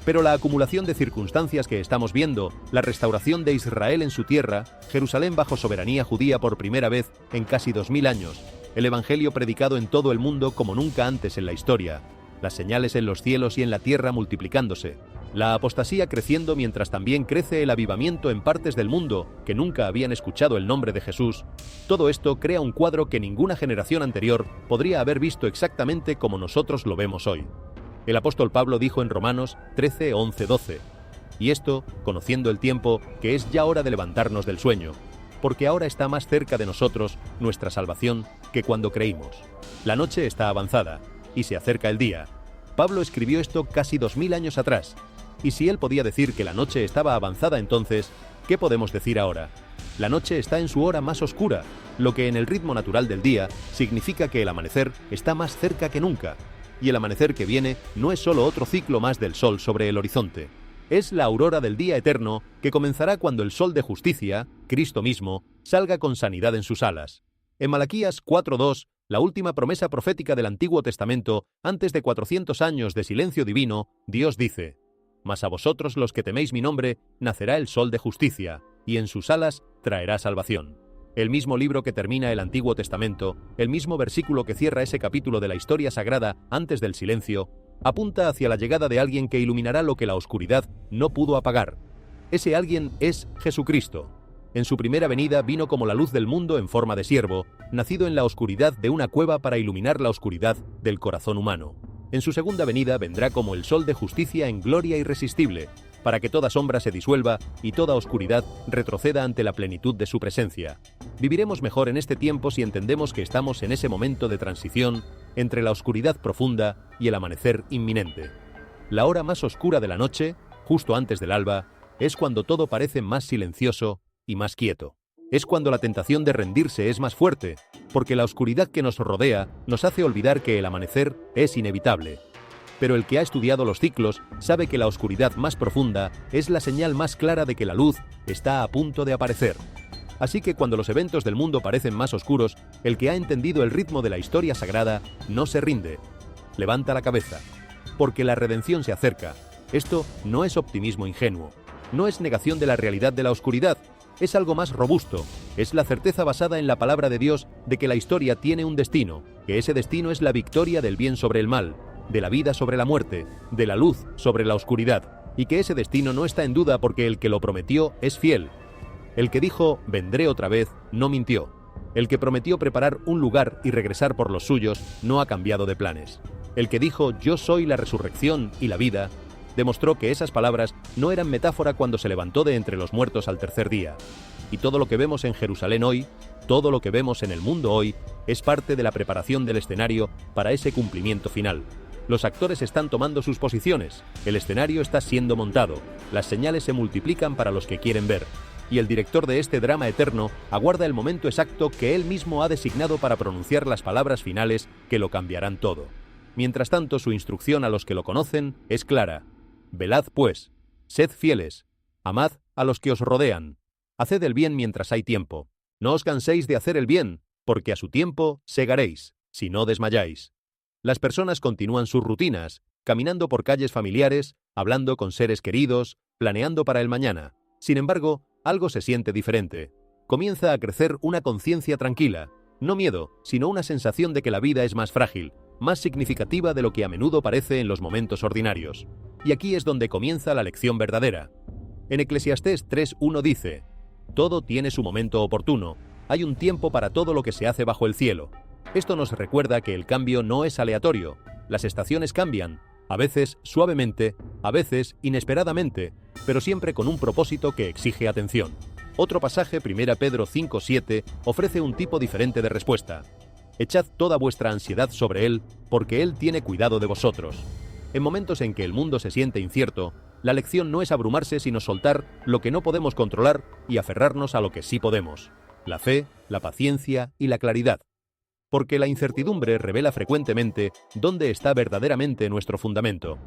Speaker 2: Pero la acumulación de circunstancias que estamos viendo, la restauración de Israel en su tierra, Jerusalén bajo soberanía judía por primera vez en casi 2000 años, el Evangelio predicado en todo el mundo como nunca antes en la historia, las señales en los cielos y en la tierra multiplicándose, la apostasía creciendo mientras también crece el avivamiento en partes del mundo que nunca habían escuchado el nombre de Jesús, todo esto crea un cuadro que ninguna generación anterior podría haber visto exactamente como nosotros lo vemos hoy. El apóstol Pablo dijo en Romanos 13, 11, 12, y esto, conociendo el tiempo, que es ya hora de levantarnos del sueño, porque ahora está más cerca de nosotros nuestra salvación que cuando creímos. La noche está avanzada, y se acerca el día. Pablo escribió esto casi 2000 años atrás, y si él podía decir que la noche estaba avanzada entonces, ¿qué podemos decir ahora? La noche está en su hora más oscura, lo que en el ritmo natural del día significa que el amanecer está más cerca que nunca. Y el amanecer que viene no es solo otro ciclo más del sol sobre el horizonte. Es la aurora del día eterno que comenzará cuando el sol de justicia, Cristo mismo, salga con sanidad en sus alas. En Malaquías 4:2, la última promesa profética del Antiguo Testamento, antes de 400 años de silencio divino, Dios dice: «Mas a vosotros los que teméis mi nombre, nacerá el sol de justicia, y en sus alas traerá salvación». El mismo libro que termina el Antiguo Testamento, el mismo versículo que cierra ese capítulo de la historia sagrada antes del silencio, apunta hacia la llegada de alguien que iluminará lo que la oscuridad no pudo apagar. Ese alguien es Jesucristo. En su primera venida vino como la luz del mundo en forma de siervo, nacido en la oscuridad de una cueva para iluminar la oscuridad del corazón humano. En su segunda venida vendrá como el sol de justicia en gloria irresistible, para que toda sombra se disuelva y toda oscuridad retroceda ante la plenitud de su presencia. Viviremos mejor en este tiempo si entendemos que estamos en ese momento de transición entre la oscuridad profunda y el amanecer inminente. La hora más oscura de la noche, justo antes del alba, es cuando todo parece más silencioso y más quieto. Es cuando la tentación de rendirse es más fuerte, porque la oscuridad que nos rodea nos hace olvidar que el amanecer es inevitable. Pero el que ha estudiado los ciclos sabe que la oscuridad más profunda es la señal más clara de que la luz está a punto de aparecer. Así que cuando los eventos del mundo parecen más oscuros, el que ha entendido el ritmo de la historia sagrada no se rinde. Levanta la cabeza, porque la redención se acerca. Esto no es optimismo ingenuo, no es negación de la realidad de la oscuridad, Es algo más robusto, es la certeza basada en la palabra de Dios de que la historia tiene un destino, que ese destino es la victoria del bien sobre el mal, de la vida sobre la muerte, de la luz sobre la oscuridad, y que ese destino no está en duda porque el que lo prometió es fiel. El que dijo, vendré otra vez, no mintió. El que prometió preparar un lugar y regresar por los suyos, no ha cambiado de planes. El que dijo, yo soy la resurrección y la vida, demostró que esas palabras no eran metáfora cuando se levantó de entre los muertos al tercer día. Y todo lo que vemos en Jerusalén hoy, todo lo que vemos en el mundo hoy, es parte de la preparación del escenario para ese cumplimiento final. Los actores están tomando sus posiciones, el escenario está siendo montado, las señales se multiplican para los que quieren ver, y el director de este drama eterno aguarda el momento exacto que él mismo ha designado para pronunciar las palabras finales que lo cambiarán todo. Mientras tanto, su instrucción a los que lo conocen es clara. Velad pues, sed fieles, amad a los que os rodean, haced el bien mientras hay tiempo, no os canséis de hacer el bien, porque a su tiempo segaréis, si no desmayáis. Las personas continúan sus rutinas, caminando por calles familiares, hablando con seres queridos, planeando para el mañana. Sin embargo, algo se siente diferente. Comienza a crecer una conciencia tranquila, no miedo, sino una sensación de que la vida es más frágil, más significativa de lo que a menudo parece en los momentos ordinarios. Y aquí es donde comienza la lección verdadera. En Eclesiastés 3:1 dice, todo tiene su momento oportuno, hay un tiempo para todo lo que se hace bajo el cielo. Esto nos recuerda que el cambio no es aleatorio, las estaciones cambian, a veces suavemente, a veces inesperadamente, pero siempre con un propósito que exige atención. Otro pasaje, 1 Pedro 5:7, ofrece un tipo diferente de respuesta. Echad toda vuestra ansiedad sobre Él, porque Él tiene cuidado de vosotros. En momentos en que el mundo se siente incierto, la lección no es abrumarse sino soltar lo que no podemos controlar y aferrarnos a lo que sí podemos. La fe, la paciencia y la claridad. Porque la incertidumbre revela frecuentemente dónde está verdaderamente nuestro fundamento.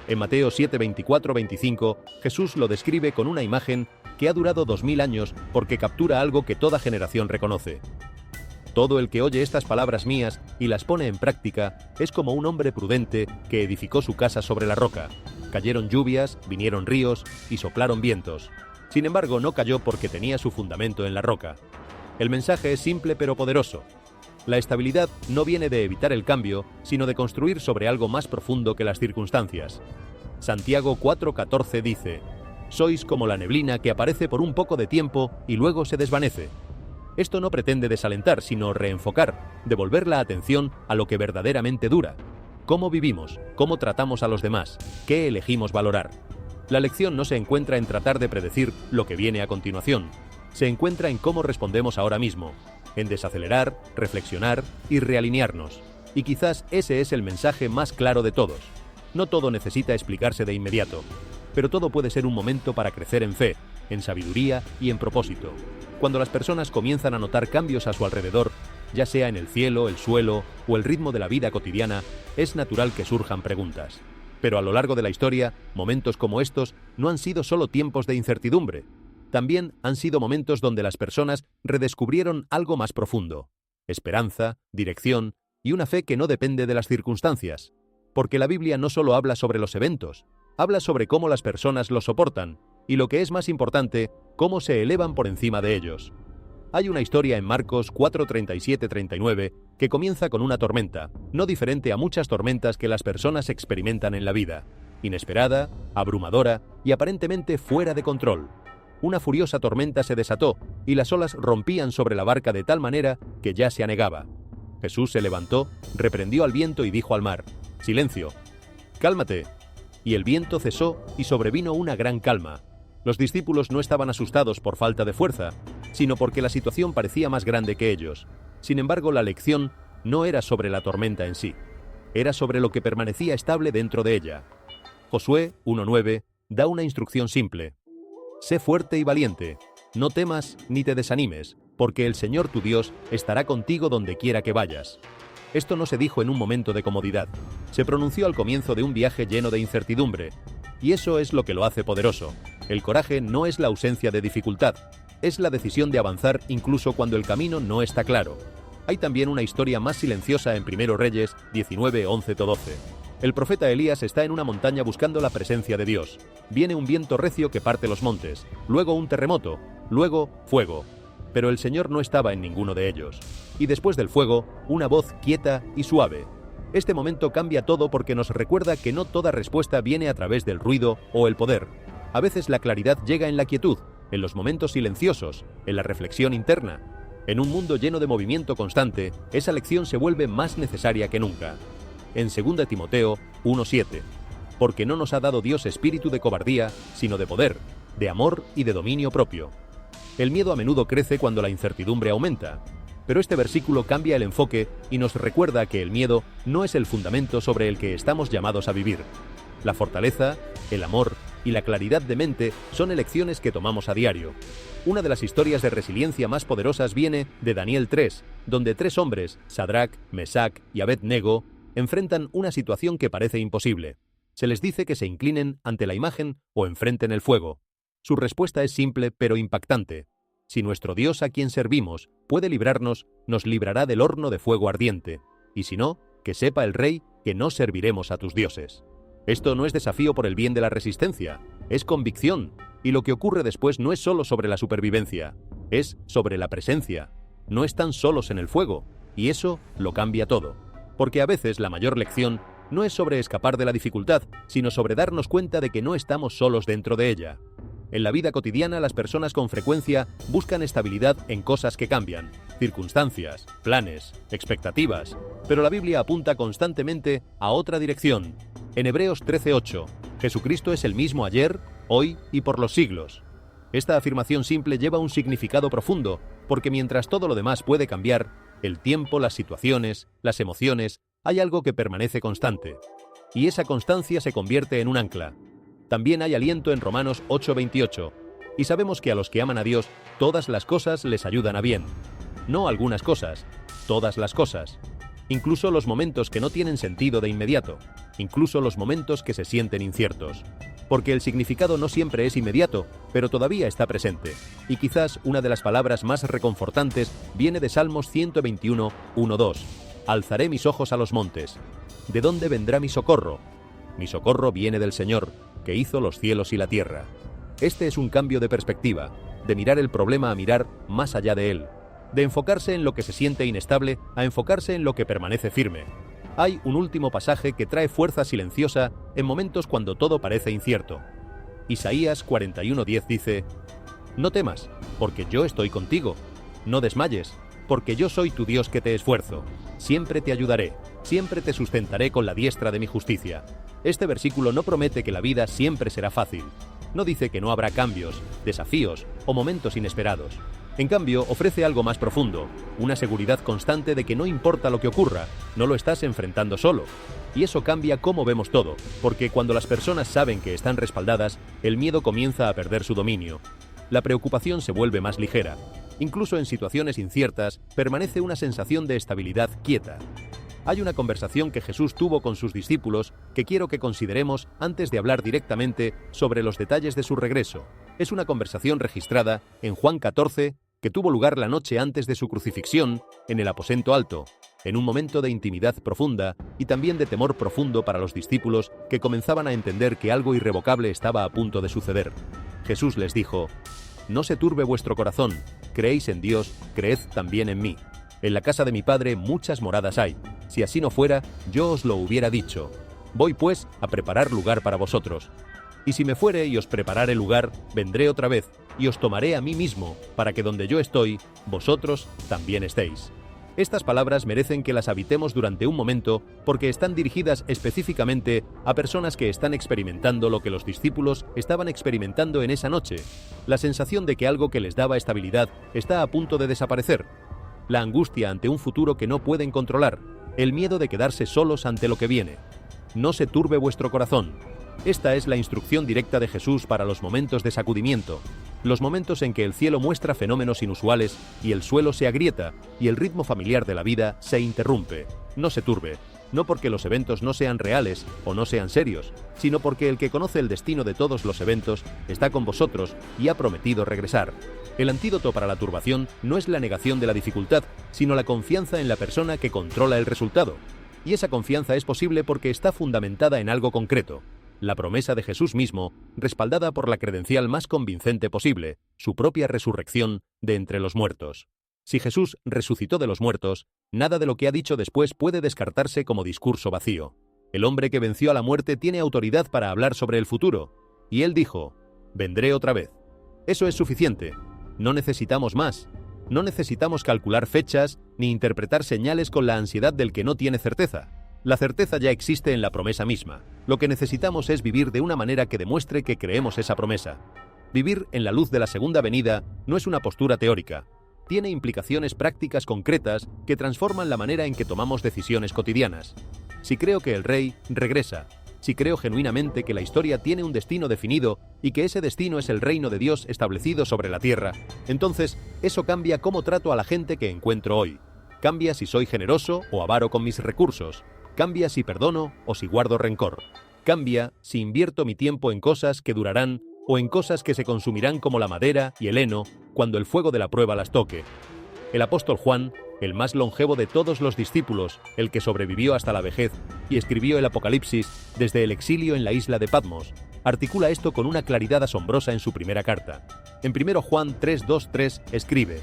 Speaker 2: En Mateo 7:24-25, Jesús lo describe con una imagen que ha durado 2000 años porque captura algo que toda generación reconoce. Todo el que oye estas palabras mías y las pone en práctica es como un hombre prudente que edificó su casa sobre la roca. Cayeron lluvias, vinieron ríos y soplaron vientos. Sin embargo, no cayó porque tenía su fundamento en la roca. El mensaje es simple pero poderoso. La estabilidad no viene de evitar el cambio, sino de construir sobre algo más profundo que las circunstancias. Santiago 4:14 dice, «Sois como la neblina que aparece por un poco de tiempo y luego se desvanece». Esto no pretende desalentar, sino reenfocar, devolver la atención a lo que verdaderamente dura. ¿Cómo vivimos? ¿Cómo tratamos a los demás? ¿Qué elegimos valorar? La lección no se encuentra en tratar de predecir lo que viene a continuación. Se encuentra en cómo respondemos ahora mismo, en desacelerar, reflexionar y realinearnos. Y quizás ese es el mensaje más claro de todos. No todo necesita explicarse de inmediato, pero todo puede ser un momento para crecer en fe, en sabiduría y en propósito. Cuando las personas comienzan a notar cambios a su alrededor, ya sea en el cielo, el suelo o el ritmo de la vida cotidiana, es natural que surjan preguntas. Pero a lo largo de la historia, momentos como estos no han sido solo tiempos de incertidumbre. También han sido momentos donde las personas redescubrieron algo más profundo: esperanza, dirección y una fe que no depende de las circunstancias. Porque la Biblia no solo habla sobre los eventos, habla sobre cómo las personas los soportan y, lo que es más importante, cómo se elevan por encima de ellos. Hay una historia en Marcos 4:37-39 que comienza con una tormenta, no diferente a muchas tormentas que las personas experimentan en la vida. Inesperada, abrumadora y aparentemente fuera de control. Una furiosa tormenta se desató y las olas rompían sobre la barca de tal manera que ya se anegaba. Jesús se levantó, reprendió al viento y dijo al mar: «Silencio, cálmate». Y el viento cesó y sobrevino una gran calma. Los discípulos no estaban asustados por falta de fuerza, sino porque la situación parecía más grande que ellos. Sin embargo, la lección no era sobre la tormenta en sí, era sobre lo que permanecía estable dentro de ella. Josué 1:9 da una instrucción simple: «Sé fuerte y valiente, no temas ni te desanimes, porque el Señor tu Dios estará contigo donde quiera que vayas». Esto no se dijo en un momento de comodidad, se pronunció al comienzo de un viaje lleno de incertidumbre, y eso es lo que lo hace poderoso. El coraje no es la ausencia de dificultad, es la decisión de avanzar incluso cuando el camino no está claro. Hay también una historia más silenciosa en 1 Reyes 19:11-12. El profeta Elías está en una montaña buscando la presencia de Dios. Viene un viento recio que parte los montes, luego un terremoto, luego fuego. Pero el Señor no estaba en ninguno de ellos. Y después del fuego, una voz quieta y suave. Este momento cambia todo porque nos recuerda que no toda respuesta viene a través del ruido o el poder. A veces la claridad llega en la quietud, en los momentos silenciosos, en la reflexión interna. En un mundo lleno de movimiento constante, esa lección se vuelve más necesaria que nunca. En 2 Timoteo 1:7, porque no nos ha dado Dios espíritu de cobardía, sino de poder, de amor y de dominio propio. El miedo a menudo crece cuando la incertidumbre aumenta, pero este versículo cambia el enfoque y nos recuerda que el miedo no es el fundamento sobre el que estamos llamados a vivir. La fortaleza, el amor y la claridad de mente son elecciones que tomamos a diario. Una de las historias de resiliencia más poderosas viene de Daniel 3, donde 3 hombres, Sadrac, Mesac y Abed-Nego, enfrentan una situación que parece imposible. Se les dice que se inclinen ante la imagen o enfrenten el fuego. Su respuesta es simple pero impactante. Si nuestro Dios a quien servimos puede librarnos, nos librará del horno de fuego ardiente. Y si no, que sepa el rey que no serviremos a tus dioses. Esto no es desafío por el bien de la resistencia, es convicción. Y lo que ocurre después no es solo sobre la supervivencia, es sobre la presencia. No están solos en el fuego, y eso lo cambia todo. Porque a veces la mayor lección no es sobre escapar de la dificultad, sino sobre darnos cuenta de que no estamos solos dentro de ella. En la vida cotidiana las personas con frecuencia buscan estabilidad en cosas que cambian, circunstancias, planes, expectativas, pero la Biblia apunta constantemente a otra dirección. En Hebreos 13:8, Jesucristo es el mismo ayer, hoy y por los siglos. Esta afirmación simple lleva un significado profundo, porque mientras todo lo demás puede cambiar, el tiempo, las situaciones, las emociones, hay algo que permanece constante. Y esa constancia se convierte en un ancla. También hay aliento en Romanos 8:28, y sabemos que a los que aman a Dios, todas las cosas les ayudan a bien. No algunas cosas, todas las cosas. Incluso los momentos que no tienen sentido de inmediato, incluso los momentos que se sienten inciertos. Porque el significado no siempre es inmediato, pero todavía está presente. Y quizás una de las palabras más reconfortantes viene de Salmos 121, 1-2. Alzaré mis ojos a los montes. ¿De dónde vendrá mi socorro? Mi socorro viene del Señor, que hizo los cielos y la tierra. Este es un cambio de perspectiva, de mirar el problema a mirar más allá de él, de enfocarse en lo que se siente inestable a enfocarse en lo que permanece firme. Hay un último pasaje que trae fuerza silenciosa en momentos cuando todo parece incierto. Isaías 41:10 dice: No temas, porque yo estoy contigo. No desmayes, porque yo soy tu Dios que te esfuerzo. Siempre te ayudaré, siempre te sustentaré con la diestra de mi justicia. Este versículo no promete que la vida siempre será fácil. No dice que no habrá cambios, desafíos o momentos inesperados. En cambio, ofrece algo más profundo, una seguridad constante de que no importa lo que ocurra, no lo estás enfrentando solo. Y eso cambia cómo vemos todo, porque cuando las personas saben que están respaldadas, el miedo comienza a perder su dominio. La preocupación se vuelve más ligera. Incluso en situaciones inciertas, permanece una sensación de estabilidad quieta. Hay una conversación que Jesús tuvo con sus discípulos que quiero que consideremos antes de hablar directamente sobre los detalles de su regreso. Es una conversación registrada en Juan 14, que tuvo lugar la noche antes de su crucifixión, en el aposento alto, en un momento de intimidad profunda y también de temor profundo para los discípulos que comenzaban a entender que algo irrevocable estaba a punto de suceder. Jesús les dijo: No se turbe vuestro corazón, creéis en Dios, creed también en mí. En la casa de mi Padre muchas moradas hay. Si así no fuera, yo os lo hubiera dicho. Voy pues a preparar lugar para vosotros. Y si me fuere y os preparare lugar, vendré otra vez, y os tomaré a mí mismo, para que donde yo estoy, vosotros también estéis. Estas palabras merecen que las habitemos durante un momento porque están dirigidas específicamente a personas que están experimentando lo que los discípulos estaban experimentando en esa noche, la sensación de que algo que les daba estabilidad está a punto de desaparecer, la angustia ante un futuro que no pueden controlar, el miedo de quedarse solos ante lo que viene. No se turbe vuestro corazón. Esta es la instrucción directa de Jesús para los momentos de sacudimiento, los momentos en que el cielo muestra fenómenos inusuales y el suelo se agrieta y el ritmo familiar de la vida se interrumpe. No se turbe, no porque los eventos no sean reales o no sean serios, sino porque el que conoce el destino de todos los eventos está con vosotros y ha prometido regresar. El antídoto para la turbación no es la negación de la dificultad, sino la confianza en la persona que controla el resultado. Y esa confianza es posible porque está fundamentada en algo concreto, la promesa de Jesús mismo, respaldada por la credencial más convincente posible, su propia resurrección de entre los muertos. Si Jesús resucitó de los muertos, nada de lo que ha dicho después puede descartarse como discurso vacío. El hombre que venció a la muerte tiene autoridad para hablar sobre el futuro, y él dijo: «Vendré otra vez». Eso es suficiente. No necesitamos más. No necesitamos calcular fechas ni interpretar señales con la ansiedad del que no tiene certeza. La certeza ya existe en la promesa misma. Lo que necesitamos es vivir de una manera que demuestre que creemos esa promesa. Vivir en la luz de la segunda venida no es una postura teórica. Tiene implicaciones prácticas concretas que transforman la manera en que tomamos decisiones cotidianas. Si creo que el Rey regresa, si creo genuinamente que la historia tiene un destino definido y que ese destino es el reino de Dios establecido sobre la tierra, entonces eso cambia cómo trato a la gente que encuentro hoy. Cambia si soy generoso o avaro con mis recursos. Cambia si perdono o si guardo rencor. Cambia si invierto mi tiempo en cosas que durarán o en cosas que se consumirán como la madera y el heno cuando el fuego de la prueba las toque. El apóstol Juan, el más longevo de todos los discípulos, el que sobrevivió hasta la vejez y escribió el Apocalipsis desde el exilio en la isla de Patmos, articula esto con una claridad asombrosa en su primera carta. En 1 Juan 3:2-3 escribe: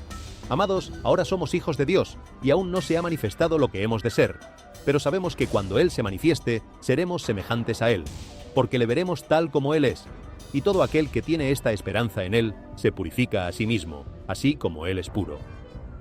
Speaker 2: «Amados, ahora somos hijos de Dios, y aún no se ha manifestado lo que hemos de ser, pero sabemos que cuando Él se manifieste, seremos semejantes a Él, porque le veremos tal como Él es, y todo aquel que tiene esta esperanza en Él se purifica a sí mismo, así como Él es puro».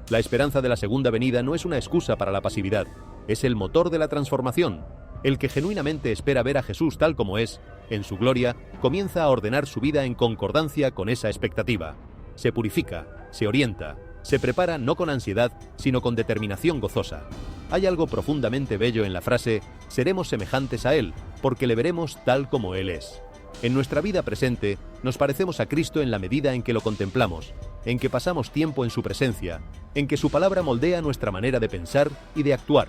Speaker 2: La esperanza de la segunda venida no es una excusa para la pasividad, es el motor de la transformación. El que genuinamente espera ver a Jesús tal como es, en su gloria, comienza a ordenar su vida en concordancia con esa expectativa. Se purifica, se orienta, se prepara no con ansiedad, sino con determinación gozosa. Hay algo profundamente bello en la frase: «Seremos semejantes a Él, porque le veremos tal como Él es». En nuestra vida presente, nos parecemos a Cristo en la medida en que lo contemplamos, en que pasamos tiempo en su presencia, en que su palabra moldea nuestra manera de pensar y de actuar.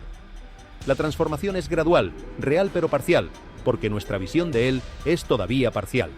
Speaker 2: La transformación es gradual, real pero parcial, porque nuestra visión de Él es todavía parcial.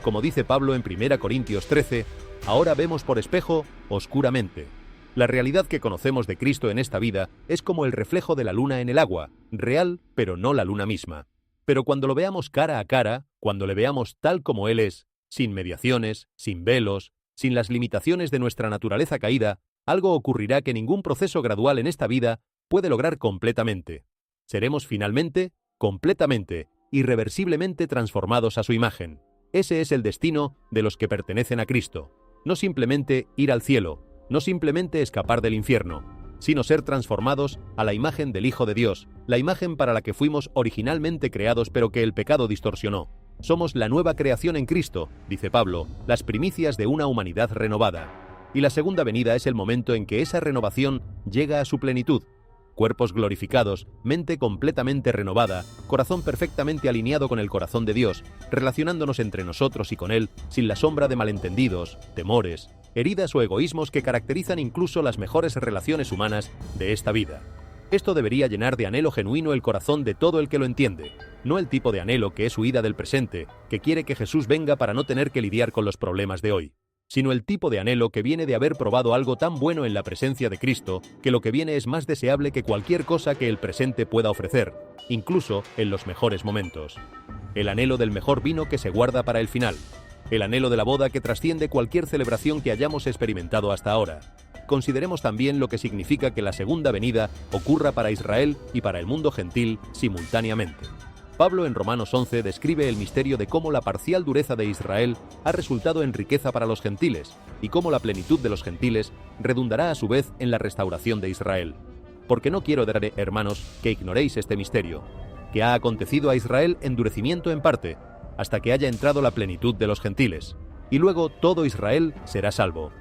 Speaker 2: Como dice Pablo en 1 Corintios 13, ahora vemos por espejo, oscuramente. La realidad que conocemos de Cristo en esta vida es como el reflejo de la luna en el agua, real pero no la luna misma. Pero cuando lo veamos cara a cara, cuando le veamos tal como Él es, sin mediaciones, sin velos, sin las limitaciones de nuestra naturaleza caída, algo ocurrirá que ningún proceso gradual en esta vida puede lograr completamente. Seremos finalmente, completamente, irreversiblemente transformados a su imagen. Ese es el destino de los que pertenecen a Cristo. No simplemente ir al cielo, no simplemente escapar del infierno, sino ser transformados a la imagen del Hijo de Dios, la imagen para la que fuimos originalmente creados pero que el pecado distorsionó. Somos la nueva creación en Cristo, dice Pablo, las primicias de una humanidad renovada. Y la segunda venida es el momento en que esa renovación llega a su plenitud. Cuerpos glorificados, mente completamente renovada, corazón perfectamente alineado con el corazón de Dios, relacionándonos entre nosotros y con Él sin la sombra de malentendidos, temores, heridas o egoísmos que caracterizan incluso las mejores relaciones humanas de esta vida. Esto debería llenar de anhelo genuino el corazón de todo el que lo entiende, no el tipo de anhelo que es huida del presente, que quiere que Jesús venga para no tener que lidiar con los problemas de hoy, sino el tipo de anhelo que viene de haber probado algo tan bueno en la presencia de Cristo que lo que viene es más deseable que cualquier cosa que el presente pueda ofrecer, incluso en los mejores momentos. El anhelo del mejor vino que se guarda para el final. El anhelo de la boda que trasciende cualquier celebración que hayamos experimentado hasta ahora. Consideremos también lo que significa que la segunda venida ocurra para Israel y para el mundo gentil simultáneamente. Pablo en Romanos 11 describe el misterio de cómo la parcial dureza de Israel ha resultado en riqueza para los gentiles y cómo la plenitud de los gentiles redundará a su vez en la restauración de Israel. Porque no quiero, hermanos, que ignoréis este misterio, que ha acontecido a Israel endurecimiento en parte, hasta que haya entrado la plenitud de los gentiles, y luego todo Israel será salvo.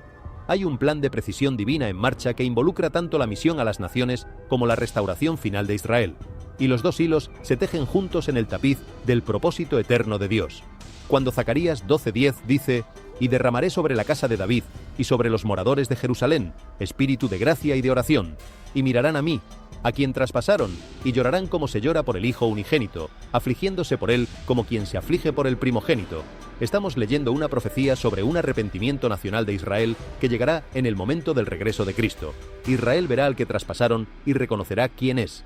Speaker 2: Hay un plan de precisión divina en marcha que involucra tanto la misión a las naciones como la restauración final de Israel, y los dos hilos se tejen juntos en el tapiz del propósito eterno de Dios. Cuando Zacarías 12:10 dice: «Y derramaré sobre la casa de David y sobre los moradores de Jerusalén espíritu de gracia y de oración, y mirarán a mí, a quien traspasaron, y llorarán como se llora por el hijo unigénito, afligiéndose por él como quien se aflige por el primogénito». Estamos leyendo una profecía sobre un arrepentimiento nacional de Israel que llegará en el momento del regreso de Cristo. Israel verá al que traspasaron y reconocerá quién es.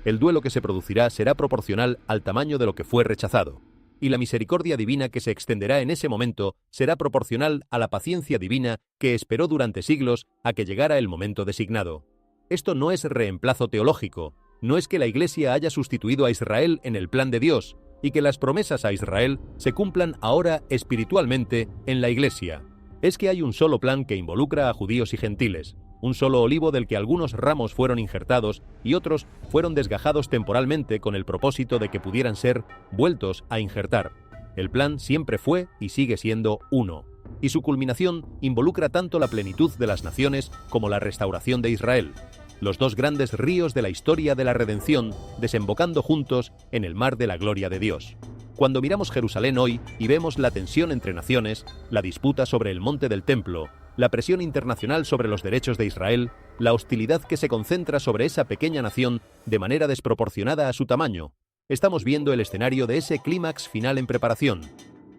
Speaker 2: El duelo que se producirá será proporcional al tamaño de lo que fue rechazado. Y la misericordia divina que se extenderá en ese momento será proporcional a la paciencia divina que esperó durante siglos a que llegara el momento designado. Esto no es reemplazo teológico, no es que la Iglesia haya sustituido a Israel en el plan de Dios y que las promesas a Israel se cumplan ahora espiritualmente en la Iglesia. Es que hay un solo plan que involucra a judíos y gentiles, un solo olivo del que algunos ramos fueron injertados y otros fueron desgajados temporalmente con el propósito de que pudieran ser vueltos a injertar. El plan siempre fue y sigue siendo uno, y su culminación involucra tanto la plenitud de las naciones como la restauración de Israel, los dos grandes ríos de la historia de la redención desembocando juntos en el mar de la gloria de Dios. Cuando miramos Jerusalén hoy y vemos la tensión entre naciones, la disputa sobre el monte del templo, la presión internacional sobre los derechos de Israel, la hostilidad que se concentra sobre esa pequeña nación de manera desproporcionada a su tamaño, estamos viendo el escenario de ese clímax final en preparación.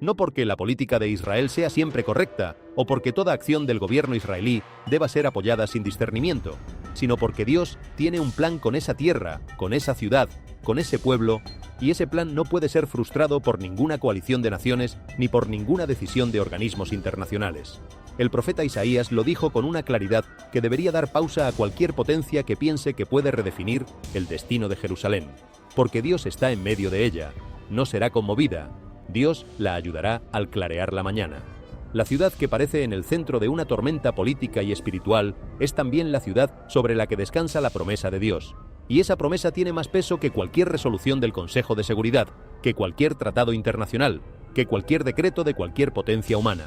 Speaker 2: No porque la política de Israel sea siempre correcta o porque toda acción del gobierno israelí deba ser apoyada sin discernimiento, sino porque Dios tiene un plan con esa tierra, con esa ciudad, con ese pueblo, y ese plan no puede ser frustrado por ninguna coalición de naciones ni por ninguna decisión de organismos internacionales. El profeta Isaías lo dijo con una claridad que debería dar pausa a cualquier potencia que piense que puede redefinir el destino de Jerusalén, porque Dios está en medio de ella, no será conmovida, Dios la ayudará al clarear la mañana. La ciudad que parece en el centro de una tormenta política y espiritual es también la ciudad sobre la que descansa la promesa de Dios. Y esa promesa tiene más peso que cualquier resolución del Consejo de Seguridad, que cualquier tratado internacional, que cualquier decreto de cualquier potencia humana.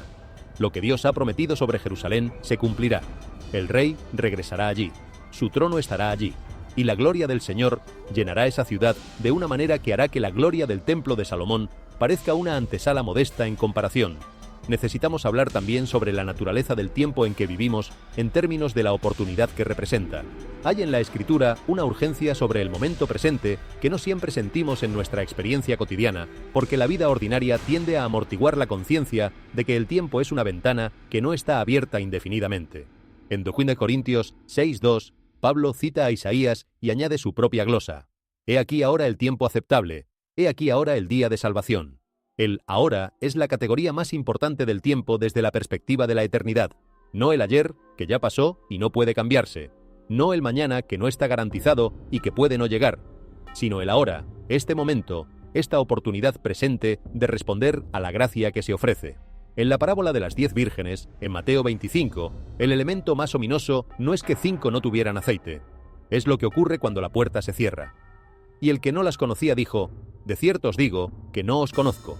Speaker 2: Lo que Dios ha prometido sobre Jerusalén se cumplirá. El rey regresará allí, su trono estará allí, y la gloria del Señor llenará esa ciudad de una manera que hará que la gloria del templo de Salomón parezca una antesala modesta en comparación. Necesitamos hablar también sobre la naturaleza del tiempo en que vivimos en términos de la oportunidad que representa. Hay en la Escritura una urgencia sobre el momento presente que no siempre sentimos en nuestra experiencia cotidiana, porque la vida ordinaria tiende a amortiguar la conciencia de que el tiempo es una ventana que no está abierta indefinidamente. En 2 Corintios 6:2, Pablo cita a Isaías y añade su propia glosa. He aquí ahora el tiempo aceptable, he aquí ahora el día de salvación. El ahora es la categoría más importante del tiempo desde la perspectiva de la eternidad, no el ayer, que ya pasó y no puede cambiarse, no el mañana, que no está garantizado y que puede no llegar, sino el ahora, este momento, esta oportunidad presente de responder a la gracia que se ofrece. En la parábola de las 10 vírgenes, en Mateo 25, el elemento más ominoso no es que 5 no tuvieran aceite, es lo que ocurre cuando la puerta se cierra. Y el que no las conocía dijo: de cierto os digo que no os conozco.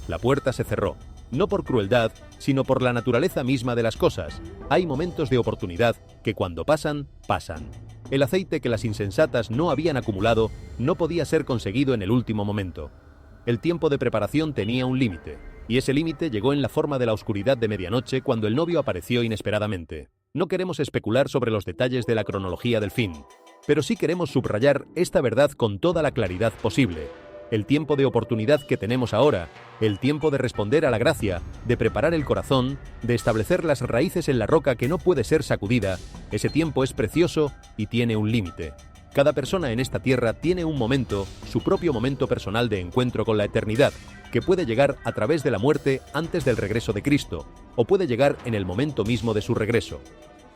Speaker 2: La puerta se cerró, no por crueldad, sino por la naturaleza misma de las cosas. Hay momentos de oportunidad que cuando pasan, pasan. El aceite que las insensatas no habían acumulado no podía ser conseguido en el último momento. El tiempo de preparación tenía un límite, y ese límite llegó en la forma de la oscuridad de medianoche cuando el novio apareció inesperadamente. No queremos especular sobre los detalles de la cronología del fin, pero sí queremos subrayar esta verdad con toda la claridad posible. El tiempo de oportunidad que tenemos ahora, el tiempo de responder a la gracia, de preparar el corazón, de establecer las raíces en la roca que no puede ser sacudida, ese tiempo es precioso y tiene un límite. Cada persona en esta tierra tiene un momento, su propio momento personal de encuentro con la eternidad, que puede llegar a través de la muerte antes del regreso de Cristo, o puede llegar en el momento mismo de su regreso.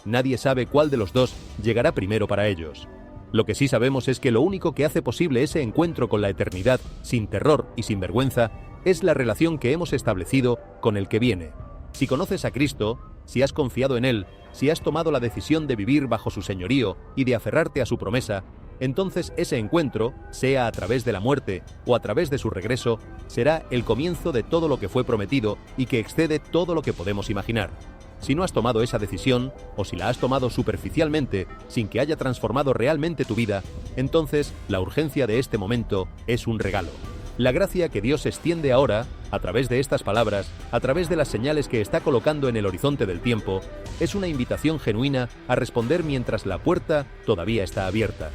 Speaker 2: Nadie sabe cuál de los dos llegará primero para ellos. Lo que sí sabemos es que lo único que hace posible ese encuentro con la eternidad, sin terror y sin vergüenza, es la relación que hemos establecido con el que viene. Si conoces a Cristo, si has confiado en Él, si has tomado la decisión de vivir bajo su señorío y de aferrarte a su promesa, entonces ese encuentro, sea a través de la muerte o a través de su regreso, será el comienzo de todo lo que fue prometido y que excede todo lo que podemos imaginar. Si no has tomado esa decisión, o si la has tomado superficialmente, sin que haya transformado realmente tu vida, entonces la urgencia de este momento es un regalo. La gracia que Dios extiende ahora, a través de estas palabras, a través de las señales que está colocando en el horizonte del tiempo, es una invitación genuina a responder mientras la puerta todavía está abierta.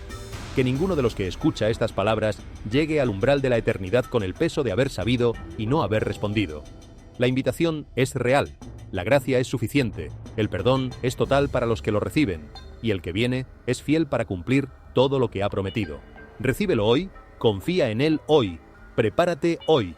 Speaker 2: Que ninguno de los que escucha estas palabras llegue al umbral de la eternidad con el peso de haber sabido y no haber respondido. La invitación es real, la gracia es suficiente, el perdón es total para los que lo reciben, y el que viene es fiel para cumplir todo lo que ha prometido. Recíbelo hoy, confía en él hoy, prepárate hoy,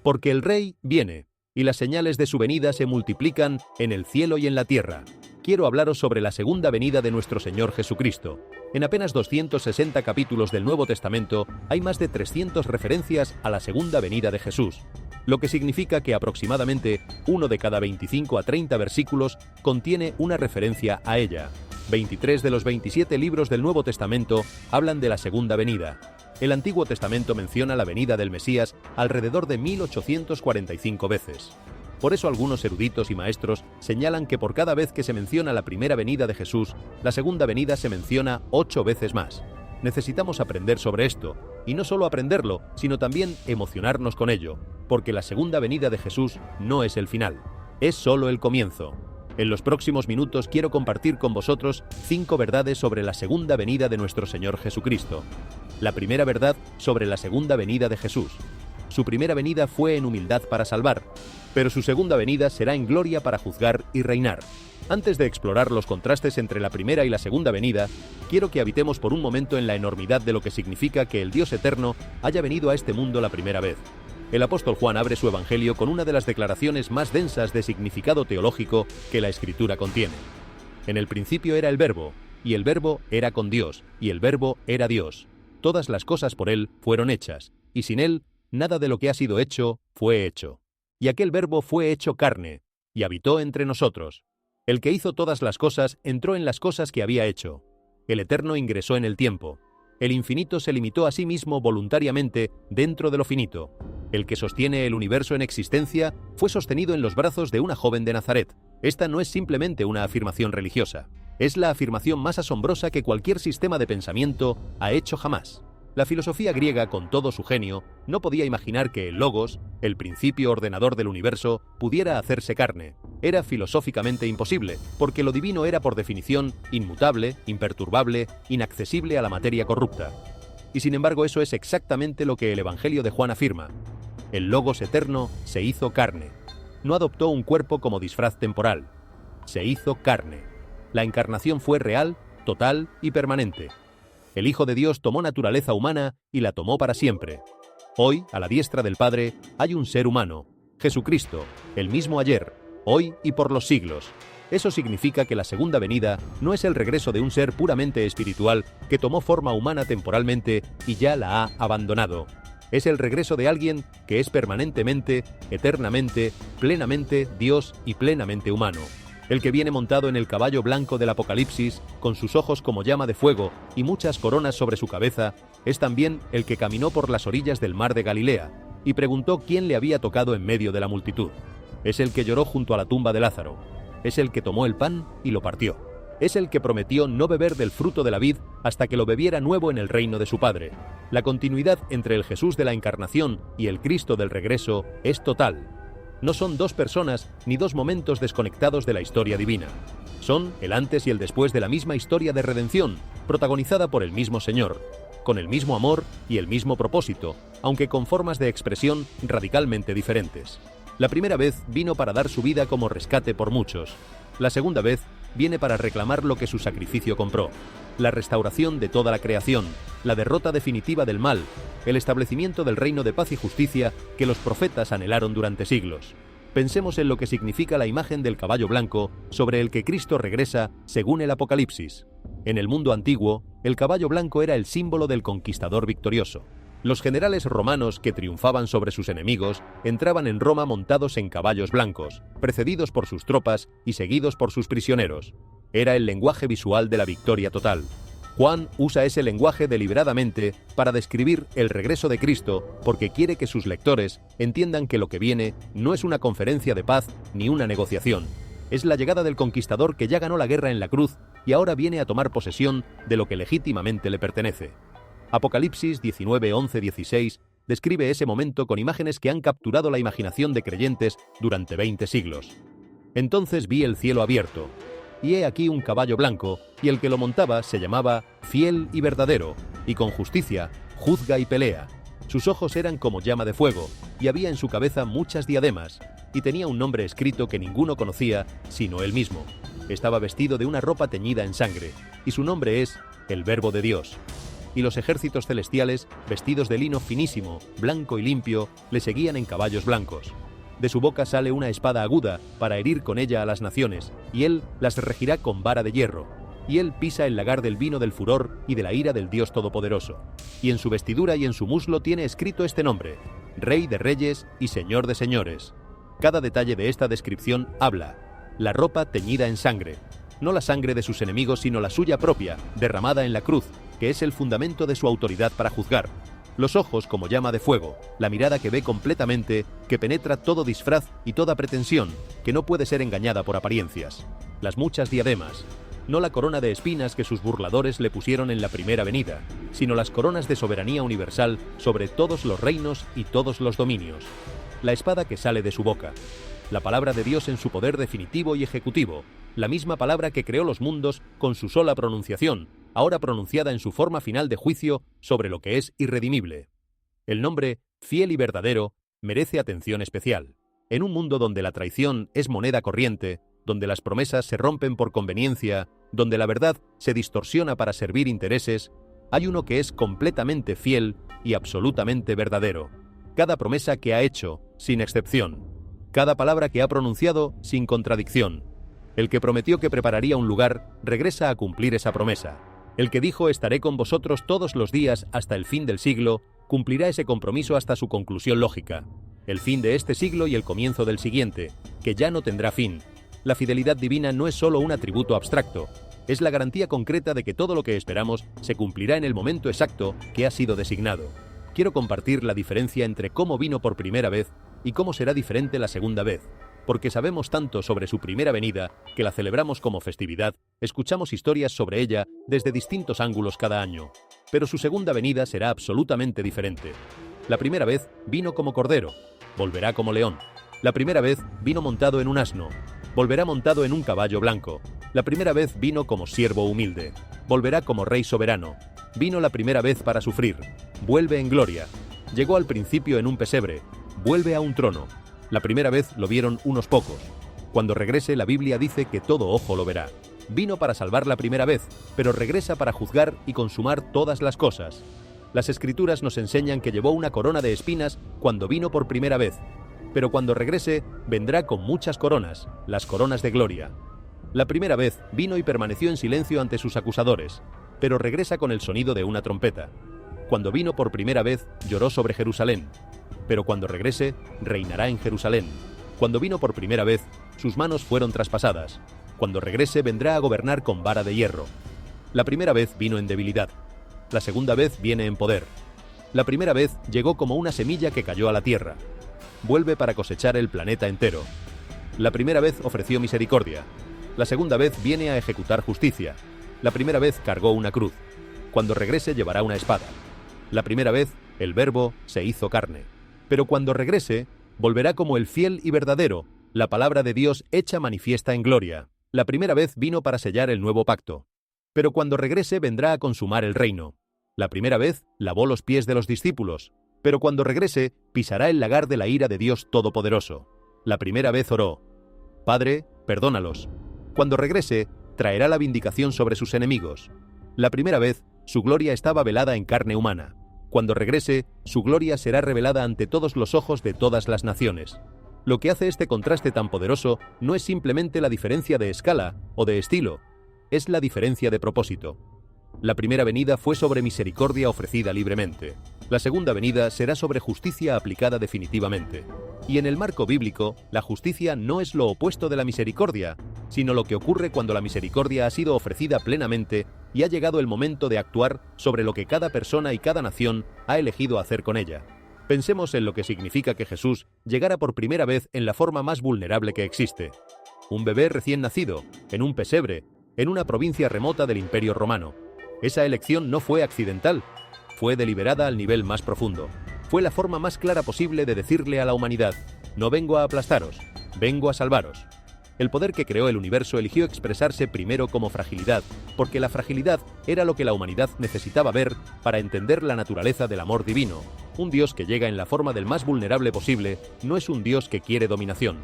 Speaker 2: porque el Rey viene, y las señales de su venida se multiplican en el cielo y en la tierra. Quiero hablaros sobre la segunda venida de nuestro Señor Jesucristo. En apenas 260 capítulos del Nuevo Testamento hay más de 300 referencias a la segunda venida de Jesús, lo que significa que aproximadamente uno de cada 25 a 30 versículos contiene una referencia a ella. 23 de los 27 libros del Nuevo Testamento hablan de la segunda venida. El Antiguo Testamento menciona la venida del Mesías alrededor de 1845 veces. Por eso algunos eruditos y maestros señalan que por cada vez que se menciona la primera venida de Jesús, la segunda venida se menciona 8 veces más. Necesitamos aprender sobre esto, y no solo aprenderlo, sino también emocionarnos con ello, porque la segunda venida de Jesús no es el final, es solo el comienzo. En los próximos minutos quiero compartir con vosotros 5 verdades sobre la segunda venida de nuestro Señor Jesucristo. La primera verdad sobre la segunda venida de Jesús. Su primera venida fue en humildad para salvar, pero su segunda venida será en gloria para juzgar y reinar. Antes de explorar los contrastes entre la primera y la segunda venida, quiero que habitemos por un momento en la enormidad de lo que significa que el Dios eterno haya venido a este mundo la primera vez. El apóstol Juan abre su evangelio con una de las declaraciones más densas de significado teológico que la Escritura contiene. En el principio era el Verbo, y el Verbo era con Dios, y el Verbo era Dios. Todas las cosas por él fueron hechas, y sin él, nada de lo que ha sido hecho fue hecho. Y aquel Verbo fue hecho carne, y habitó entre nosotros. El que hizo todas las cosas entró en las cosas que había hecho. El Eterno ingresó en el tiempo. El infinito se limitó a sí mismo voluntariamente dentro de lo finito. El que sostiene el universo en existencia fue sostenido en los brazos de una joven de Nazaret. Esta no es simplemente una afirmación religiosa. Es la afirmación más asombrosa que cualquier sistema de pensamiento ha hecho jamás. La filosofía griega, con todo su genio, no podía imaginar que el Logos, el principio ordenador del universo, pudiera hacerse carne. Era filosóficamente imposible, porque lo divino era por definición inmutable, imperturbable, inaccesible a la materia corrupta. Y sin embargo eso es exactamente lo que el Evangelio de Juan afirma. El Logos eterno se hizo carne. No adoptó un cuerpo como disfraz temporal. Se hizo carne. La encarnación fue real, total y permanente. El Hijo de Dios tomó naturaleza humana y la tomó para siempre. Hoy, a la diestra del Padre, hay un ser humano, Jesucristo, el mismo ayer, hoy y por los siglos. Eso significa que la segunda venida no es el regreso de un ser puramente espiritual que tomó forma humana temporalmente y ya la ha abandonado. Es el regreso de alguien que es permanentemente, eternamente, plenamente Dios y plenamente humano. El que viene montado en el caballo blanco del Apocalipsis, con sus ojos como llama de fuego y muchas coronas sobre su cabeza, es también el que caminó por las orillas del mar de Galilea y preguntó quién le había tocado en medio de la multitud. Es el que lloró junto a la tumba de Lázaro. Es el que tomó el pan y lo partió. Es el que prometió no beber del fruto de la vid hasta que lo bebiera nuevo en el reino de su Padre. La continuidad entre el Jesús de la Encarnación y el Cristo del regreso es total. No son dos personas ni dos momentos desconectados de la historia divina. Son el antes y el después de la misma historia de redención, protagonizada por el mismo Señor, con el mismo amor y el mismo propósito, aunque con formas de expresión radicalmente diferentes. La primera vez vino para dar su vida como rescate por muchos. La segunda vez viene para reclamar lo que su sacrificio compró: la restauración de toda la creación, la derrota definitiva del mal, el establecimiento del reino de paz y justicia que los profetas anhelaron durante siglos. Pensemos en lo que significa la imagen del caballo blanco sobre el que Cristo regresa según el Apocalipsis. En el mundo antiguo, el caballo blanco era el símbolo del conquistador victorioso. Los generales romanos que triunfaban sobre sus enemigos entraban en Roma montados en caballos blancos, precedidos por sus tropas y seguidos por sus prisioneros. Era el lenguaje visual de la victoria total. Juan usa ese lenguaje deliberadamente para describir el regreso de Cristo porque quiere que sus lectores entiendan que lo que viene no es una conferencia de paz ni una negociación. Es la llegada del conquistador que ya ganó la guerra en la cruz y ahora viene a tomar posesión de lo que legítimamente le pertenece. Apocalipsis 19, 11, 16 describe ese momento con imágenes que han capturado la imaginación de creyentes durante 20 siglos. Entonces vi el cielo abierto, y he aquí un caballo blanco, y el que lo montaba se llamaba Fiel y Verdadero, y con justicia juzga y pelea. Sus ojos eran como llama de fuego, y había en su cabeza muchas diademas, y tenía un nombre escrito que ninguno conocía, sino él mismo. Estaba vestido de una ropa teñida en sangre, y su nombre es el Verbo de Dios. y los ejércitos celestiales, vestidos de lino finísimo, blanco y limpio, le seguían en caballos blancos. De su boca sale una espada aguda para herir con ella a las naciones, y él las regirá con vara de hierro. Y él pisa el lagar del vino del furor y de la ira del Dios Todopoderoso. Y en su vestidura y en su muslo tiene escrito este nombre: Rey de Reyes y Señor de Señores. Cada detalle de esta descripción habla: la ropa teñida en sangre, no la sangre de sus enemigos, sino la suya propia, derramada en la cruz, que es el fundamento de su autoridad para juzgar. Los ojos como llama de fuego, la mirada que ve completamente, que penetra todo disfraz y toda pretensión, que no puede ser engañada por apariencias. Las muchas diademas, no la corona de espinas que sus burladores le pusieron en la primera venida, sino las coronas de soberanía universal sobre todos los reinos y todos los dominios. La espada que sale de su boca, la palabra de Dios en su poder definitivo y ejecutivo, la misma palabra que creó los mundos con su sola pronunciación, ahora pronunciada en su forma final de juicio sobre lo que es irredimible. El nombre, fiel y verdadero, merece atención especial. En un mundo donde la traición es moneda corriente, donde las promesas se rompen por conveniencia, donde la verdad se distorsiona para servir intereses, hay uno que es completamente fiel y absolutamente verdadero. Cada promesa que ha hecho, sin excepción. Cada palabra que ha pronunciado, sin contradicción. El que prometió que prepararía un lugar, regresa a cumplir esa promesa. El que dijo estaré con vosotros todos los días hasta el fin del siglo, cumplirá ese compromiso hasta su conclusión lógica. El fin de este siglo y el comienzo del siguiente, que ya no tendrá fin. La fidelidad divina no es solo un atributo abstracto, es la garantía concreta de que todo lo que esperamos se cumplirá en el momento exacto que ha sido designado. Quiero compartir la diferencia entre cómo vino por primera vez y cómo será diferente la segunda vez, porque sabemos tanto sobre su primera venida que la celebramos como festividad, escuchamos historias sobre ella desde distintos ángulos cada año, pero su segunda venida será absolutamente diferente. La primera vez vino como cordero, volverá como león. La primera vez vino montado en un asno, volverá montado en un caballo blanco. La primera vez vino como siervo humilde, volverá como rey soberano. Vino la primera vez para sufrir, vuelve en gloria. Llegó al principio en un pesebre, vuelve a un trono. La primera vez lo vieron unos pocos. Cuando regrese, la Biblia dice que todo ojo lo verá. Vino para salvar la primera vez, pero regresa para juzgar y consumar todas las cosas. Las Escrituras nos enseñan que llevó una corona de espinas cuando vino por primera vez, pero cuando regrese, vendrá con muchas coronas, las coronas de gloria. La primera vez vino y permaneció en silencio ante sus acusadores, pero regresa con el sonido de una trompeta. Cuando vino por primera vez, lloró sobre Jerusalén, pero cuando regrese, reinará en Jerusalén. Cuando vino por primera vez, sus manos fueron traspasadas. Cuando regrese, vendrá a gobernar con vara de hierro. La primera vez vino en debilidad. La segunda vez viene en poder. La primera vez llegó como una semilla que cayó a la tierra. Vuelve para cosechar el planeta entero. La primera vez ofreció misericordia. La segunda vez viene a ejecutar justicia. La primera vez cargó una cruz. Cuando regrese llevará una espada. La primera vez, el Verbo se hizo carne. Pero cuando regrese, volverá como el fiel y verdadero, la palabra de Dios hecha manifiesta en gloria. La primera vez vino para sellar el nuevo pacto. Pero cuando regrese vendrá a consumar el reino. La primera vez lavó los pies de los discípulos. Pero cuando regrese, pisará el lagar de la ira de Dios Todopoderoso. La primera vez oró: Padre, perdónalos. Cuando regrese, traerá la vindicación sobre sus enemigos. La primera vez, su gloria estaba velada en carne humana. Cuando regrese, su gloria será revelada ante todos los ojos de todas las naciones. Lo que hace este contraste tan poderoso no es simplemente la diferencia de escala o de estilo, es la diferencia de propósito. La primera venida fue sobre misericordia ofrecida libremente. La segunda venida será sobre justicia aplicada definitivamente. Y en el marco bíblico, la justicia no es lo opuesto de la misericordia, sino lo que ocurre cuando la misericordia ha sido ofrecida plenamente y ha llegado el momento de actuar sobre lo que cada persona y cada nación ha elegido hacer con ella. Pensemos en lo que significa que Jesús llegara por primera vez en la forma más vulnerable que existe. Un bebé recién nacido, en un pesebre, en una provincia remota del Imperio Romano. Esa elección no fue accidental, fue deliberada al nivel más profundo. Fue la forma más clara posible de decirle a la humanidad: no vengo a aplastaros, vengo a salvaros. El poder que creó el universo eligió expresarse primero como fragilidad, porque la fragilidad era lo que la humanidad necesitaba ver para entender la naturaleza del amor divino. Un Dios que llega en la forma del más vulnerable posible no es un Dios que quiere dominación,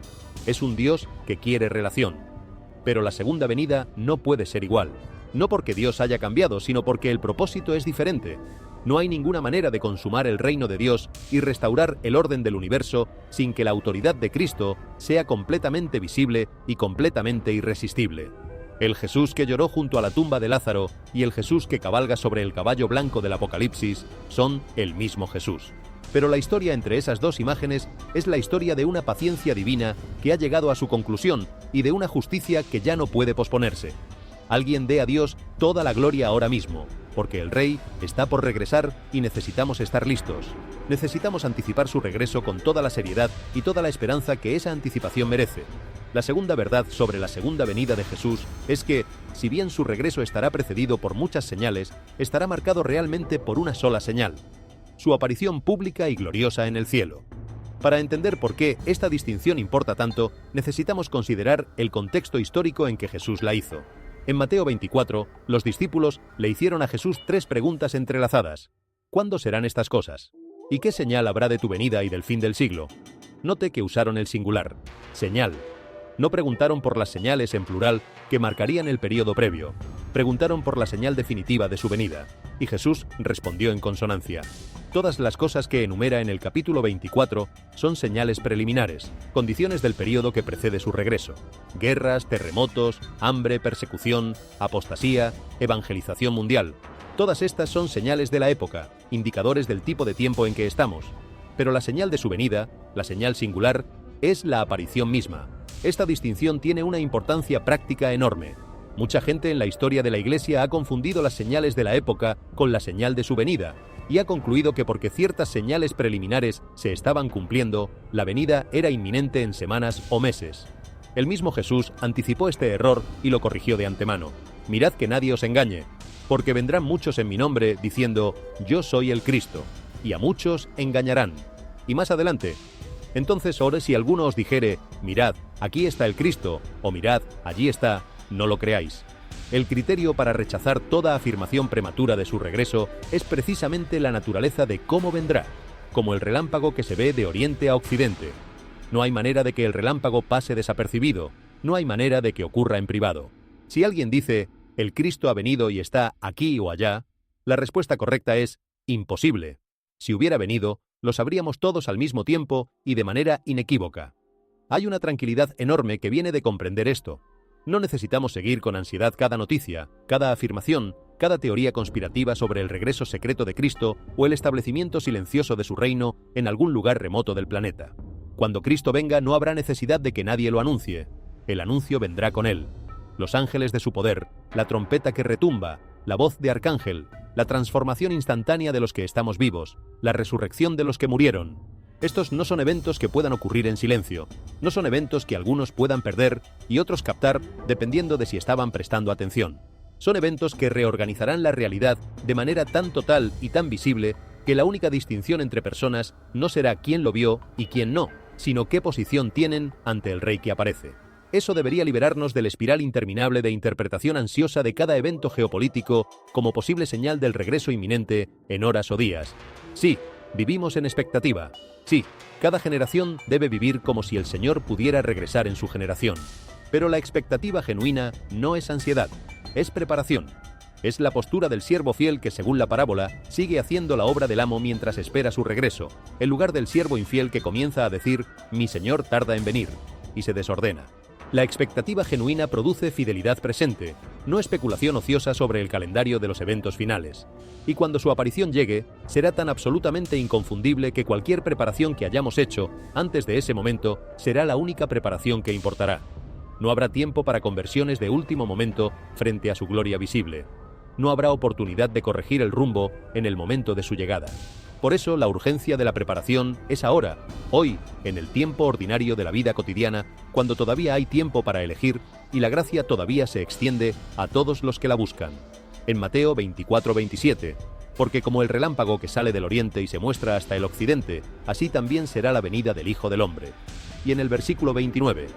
Speaker 2: es un Dios que quiere relación. Pero la segunda venida no puede ser igual. No porque Dios haya cambiado, sino porque el propósito es diferente. No hay ninguna manera de consumar el reino de Dios y restaurar el orden del universo sin que la autoridad de Cristo sea completamente visible y completamente irresistible. El Jesús que lloró junto a la tumba de Lázaro y el Jesús que cabalga sobre el caballo blanco del Apocalipsis son el mismo Jesús. Pero la historia entre esas dos imágenes es la historia de una paciencia divina que ha llegado a su conclusión y de una justicia que ya no puede posponerse. Alguien dé a Dios toda la gloria ahora mismo, porque el Rey está por regresar y necesitamos estar listos. Necesitamos anticipar su regreso con toda la seriedad y toda la esperanza que esa anticipación merece. La segunda verdad sobre la segunda venida de Jesús es que, si bien su regreso estará precedido por muchas señales, estará marcado realmente por una sola señal: su aparición pública y gloriosa en el cielo. Para entender por qué esta distinción importa tanto, necesitamos considerar el contexto histórico en que Jesús la hizo. En Mateo 24, los discípulos le hicieron a Jesús 3 preguntas entrelazadas. ¿Cuándo serán estas cosas? ¿Y qué señal habrá de tu venida y del fin del siglo? Note que usaron el singular, señal. No preguntaron por las señales en plural que marcarían el período previo. Preguntaron por la señal definitiva de su venida. Y Jesús respondió en consonancia. Todas las cosas que enumera en el capítulo 24 son señales preliminares, condiciones del período que precede su regreso. Guerras, terremotos, hambre, persecución, apostasía, evangelización mundial. Todas estas son señales de la época, indicadores del tipo de tiempo en que estamos. Pero la señal de su venida, la señal singular, es la aparición misma. Esta distinción tiene una importancia práctica enorme. Mucha gente en la historia de la Iglesia ha confundido las señales de la época con la señal de su venida, y ha concluido que porque ciertas señales preliminares se estaban cumpliendo, la venida era inminente en semanas o meses. El mismo Jesús anticipó este error y lo corrigió de antemano. Mirad que nadie os engañe, porque vendrán muchos en mi nombre diciendo, yo soy el Cristo, y a muchos engañarán. Y más adelante, entonces ahora si alguno os dijere, mirad, aquí está el Cristo, o mirad, allí está, no lo creáis. El criterio para rechazar toda afirmación prematura de su regreso es precisamente la naturaleza de cómo vendrá, como el relámpago que se ve de oriente a occidente. No hay manera de que el relámpago pase desapercibido, no hay manera de que ocurra en privado. Si alguien dice, el Cristo ha venido y está aquí o allá, la respuesta correcta es, imposible. Si hubiera venido, lo sabríamos todos al mismo tiempo y de manera inequívoca. Hay una tranquilidad enorme que viene de comprender esto. No necesitamos seguir con ansiedad cada noticia, cada afirmación, cada teoría conspirativa sobre el regreso secreto de Cristo o el establecimiento silencioso de su reino en algún lugar remoto del planeta. Cuando Cristo venga no habrá necesidad de que nadie lo anuncie. El anuncio vendrá con él. Los ángeles de su poder, la trompeta que retumba, la voz de arcángel, la transformación instantánea de los que estamos vivos, la resurrección de los que murieron. Estos no son eventos que puedan ocurrir en silencio, no son eventos que algunos puedan perder y otros captar dependiendo de si estaban prestando atención. Son eventos que reorganizarán la realidad de manera tan total y tan visible que la única distinción entre personas no será quién lo vio y quién no, sino qué posición tienen ante el Rey que aparece. Eso debería liberarnos del espiral interminable de interpretación ansiosa de cada evento geopolítico como posible señal del regreso inminente en horas o días. Sí, vivimos en expectativa. Sí, cada generación debe vivir como si el Señor pudiera regresar en su generación. Pero la expectativa genuina no es ansiedad, es preparación. Es la postura del siervo fiel que, según la parábola, sigue haciendo la obra del amo mientras espera su regreso, en lugar del siervo infiel que comienza a decir, mi Señor tarda en venir, y se desordena. La expectativa genuina produce fidelidad presente, no especulación ociosa sobre el calendario de los eventos finales. Y cuando su aparición llegue, será tan absolutamente inconfundible que cualquier preparación que hayamos hecho antes de ese momento será la única preparación que importará. No habrá tiempo para conversiones de último momento frente a su gloria visible. No habrá oportunidad de corregir el rumbo en el momento de su llegada. Por eso, la urgencia de la preparación es ahora, hoy, en el tiempo ordinario de la vida cotidiana, cuando todavía hay tiempo para elegir y la gracia todavía se extiende a todos los que la buscan. En Mateo 24:27, porque como el relámpago que sale del oriente y se muestra hasta el occidente, así también será la venida del Hijo del Hombre. Y en el versículo 29,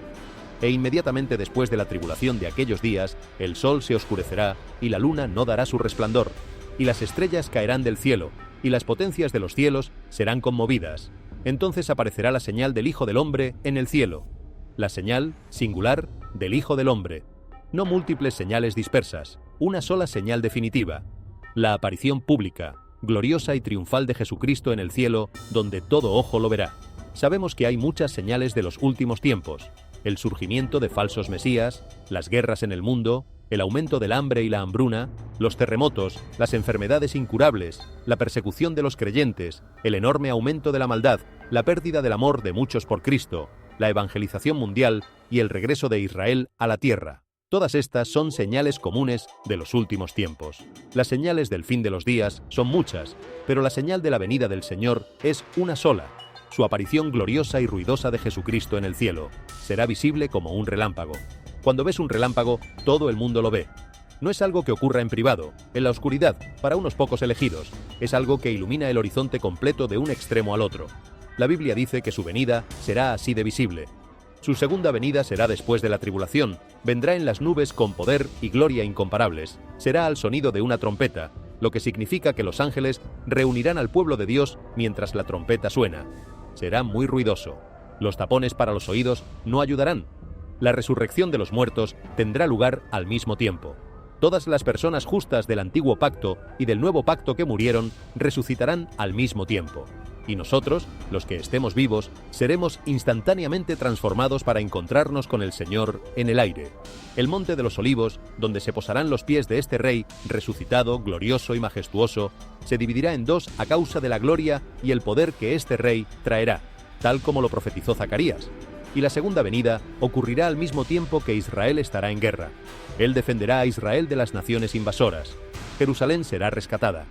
Speaker 2: e inmediatamente después de la tribulación de aquellos días, el sol se oscurecerá y la luna no dará su resplandor, y las estrellas caerán del cielo, y las potencias de los cielos serán conmovidas. Entonces aparecerá la señal del Hijo del Hombre en el cielo. La señal, singular, del Hijo del Hombre. No múltiples señales dispersas. una sola señal definitiva: la aparición pública, gloriosa y triunfal de Jesucristo en el cielo, donde todo ojo lo verá. Sabemos que hay muchas señales de los últimos tiempos: el surgimiento de falsos mesías, las guerras en el mundo, el aumento del hambre y la hambruna, los terremotos, las enfermedades incurables, la persecución de los creyentes, el enorme aumento de la maldad, la pérdida del amor de muchos por Cristo, la evangelización mundial y el regreso de Israel a la tierra. Todas estas son señales comunes de los últimos tiempos. Las señales del fin de los días son muchas, pero la señal de la venida del Señor es una sola: su aparición gloriosa y ruidosa de Jesucristo en el cielo. Será visible como un relámpago. Cuando ves un relámpago, todo el mundo lo ve. No es algo que ocurra en privado, en la oscuridad, para unos pocos elegidos. Es algo que ilumina el horizonte completo de un extremo al otro. La Biblia dice que su venida será así de visible. Su segunda venida será después de la tribulación. Vendrá en las nubes con poder y gloria incomparables. Será al sonido de una trompeta, lo que significa que los ángeles reunirán al pueblo de Dios mientras la trompeta suena. Será muy ruidoso. Los tapones para los oídos no ayudarán. La resurrección de los muertos tendrá lugar al mismo tiempo. Todas las personas justas del antiguo pacto y del nuevo pacto que murieron resucitarán al mismo tiempo. Y nosotros, los que estemos vivos, seremos instantáneamente transformados para encontrarnos con el Señor en el aire. El monte de los Olivos, donde se posarán los pies de este Rey, resucitado, glorioso y majestuoso, se dividirá en dos a causa de la gloria y el poder que este Rey traerá, tal como lo profetizó Zacarías. Y la segunda venida ocurrirá al mismo tiempo que Israel estará en guerra. Él defenderá a Israel de las naciones invasoras. Jerusalén será rescatada.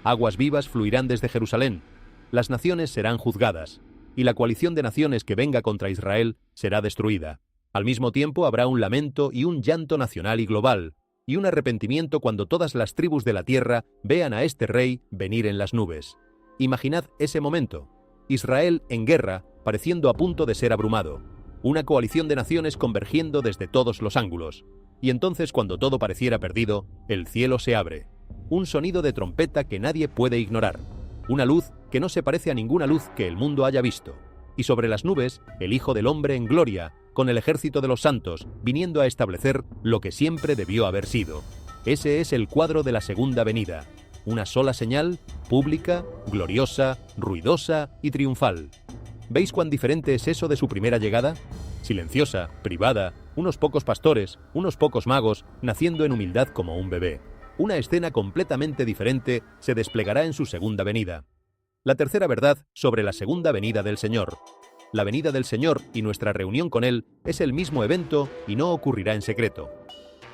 Speaker 2: Aguas vivas fluirán desde Jerusalén. Las naciones serán juzgadas, y la coalición de naciones que venga contra Israel será destruida. Al mismo tiempo habrá un lamento y un llanto nacional y global, y un arrepentimiento cuando todas las tribus de la tierra vean a este Rey venir en las nubes. Imaginad ese momento: Israel en guerra, pareciendo a punto de ser abrumado, una coalición de naciones convergiendo desde todos los ángulos, y entonces, cuando todo pareciera perdido, el cielo se abre. Un sonido de trompeta que nadie puede ignorar. Una luz que no se parece a ninguna luz que el mundo haya visto. Y sobre las nubes, el Hijo del Hombre en gloria, con el ejército de los santos, viniendo a establecer lo que siempre debió haber sido. Ese es el cuadro de la segunda venida. Una sola señal, pública, gloriosa, ruidosa y triunfal. ¿Veis cuán diferente es eso de su primera llegada? Silenciosa, privada, unos pocos pastores, unos pocos magos, naciendo en humildad como un bebé. Una escena completamente diferente se desplegará en su segunda venida. La tercera verdad sobre la segunda venida del Señor. La venida del Señor y nuestra reunión con Él es el mismo evento y no ocurrirá en secreto.